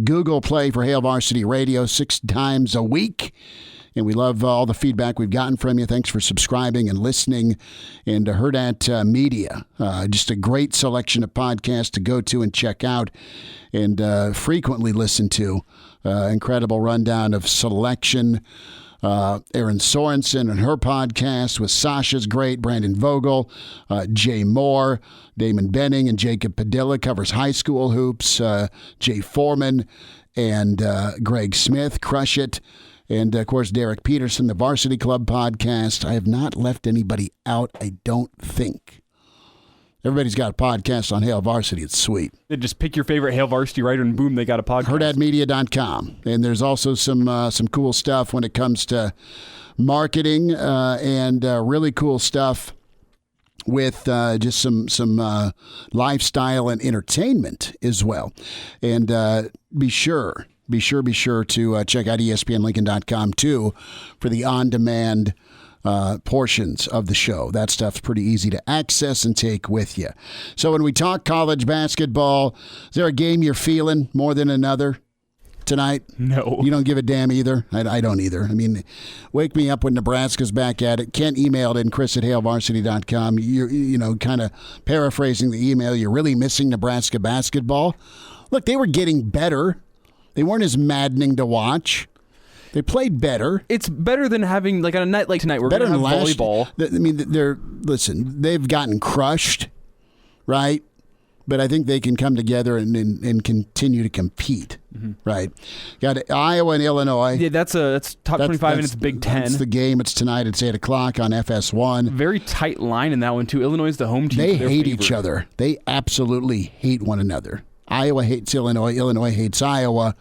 Google Play for Hail Varsity Radio 6 times a week. And we love all the feedback we've gotten from you. Thanks for subscribing and listening. And Hurrdat Media, just a great selection of podcasts to go to and check out and frequently listen to. Incredible rundown of selection. Erin Sorensen and her podcast with Sasha's great. Brandon Vogel, Jay Moore, Damon Benning, and Jacob Padilla covers high school hoops. Jay Foreman and Greg Smith crush it. And, of course, Derek Peterson, the Varsity Club podcast. I have not left anybody out, I don't think. Everybody's got a podcast on Hail Varsity. It's sweet. They just pick your favorite Hail Varsity writer, and boom, they got a podcast. HurrdatMedia.com. And there's also some cool stuff when it comes to marketing and really cool stuff with just some lifestyle and entertainment as well. And be sure to check out ESPNLincoln.com, too, for the on-demand portions of the show. That stuff's pretty easy to access and take with you. So when we talk college basketball, is there a game you're feeling more than another tonight? No. You don't give a damn either? I don't either. I mean, wake me up when Nebraska's back at it. Kent emailed in, Chris@HailVarsity.com. You're kind of paraphrasing the email. You're really missing Nebraska basketball. Look, they were getting better. They weren't as maddening to watch. They played better. It's better than having, like, on a night like tonight, we're going to have volleyball. They've gotten crushed, right? But I think they can come together and continue to compete, right? Got Iowa and Illinois. Yeah, that's top 25 and it's Big Ten. That's the game. It's tonight. It's 8 o'clock on FS1. Very tight line in that one, too. Illinois is the home team. They hate each other. They absolutely hate one another. Iowa hates Illinois. Illinois hates Iowa.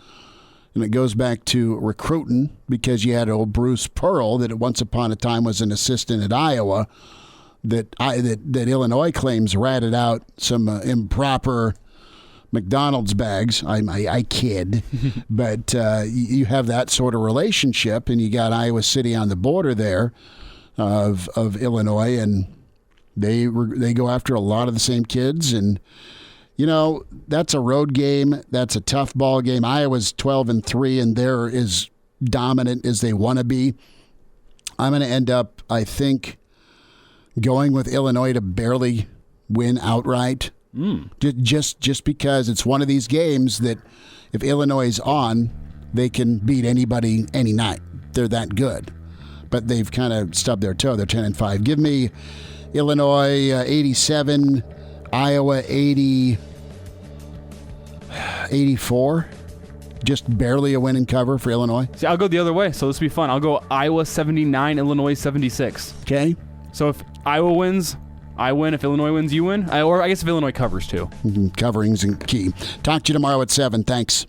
And it goes back to recruiting because you had old Bruce Pearl that at once upon a time was an assistant at Iowa that Illinois claims ratted out some improper McDonald's bags. I kid. But you have that sort of relationship, and you got Iowa City on the border there of Illinois, and they go after a lot of the same kids. And, you know, that's a road game. That's a tough ball game. Iowa's 12-3, and they're as dominant as they want to be. I'm going to end up, I think, going with Illinois to barely win outright. Just because it's one of these games that if Illinois is on, they can beat anybody any night. They're that good. But they've kind of stubbed their toe. They're 10-5. Give me Illinois 87, Iowa 84. Just barely a win and cover for Illinois. See, I'll go the other way, so this will be fun. I'll go Iowa 79, Illinois 76. Okay. So if Iowa wins, I win. If Illinois wins, you win. Or I guess if Illinois covers, too. Covering's key. Talk to you tomorrow at 7. Thanks.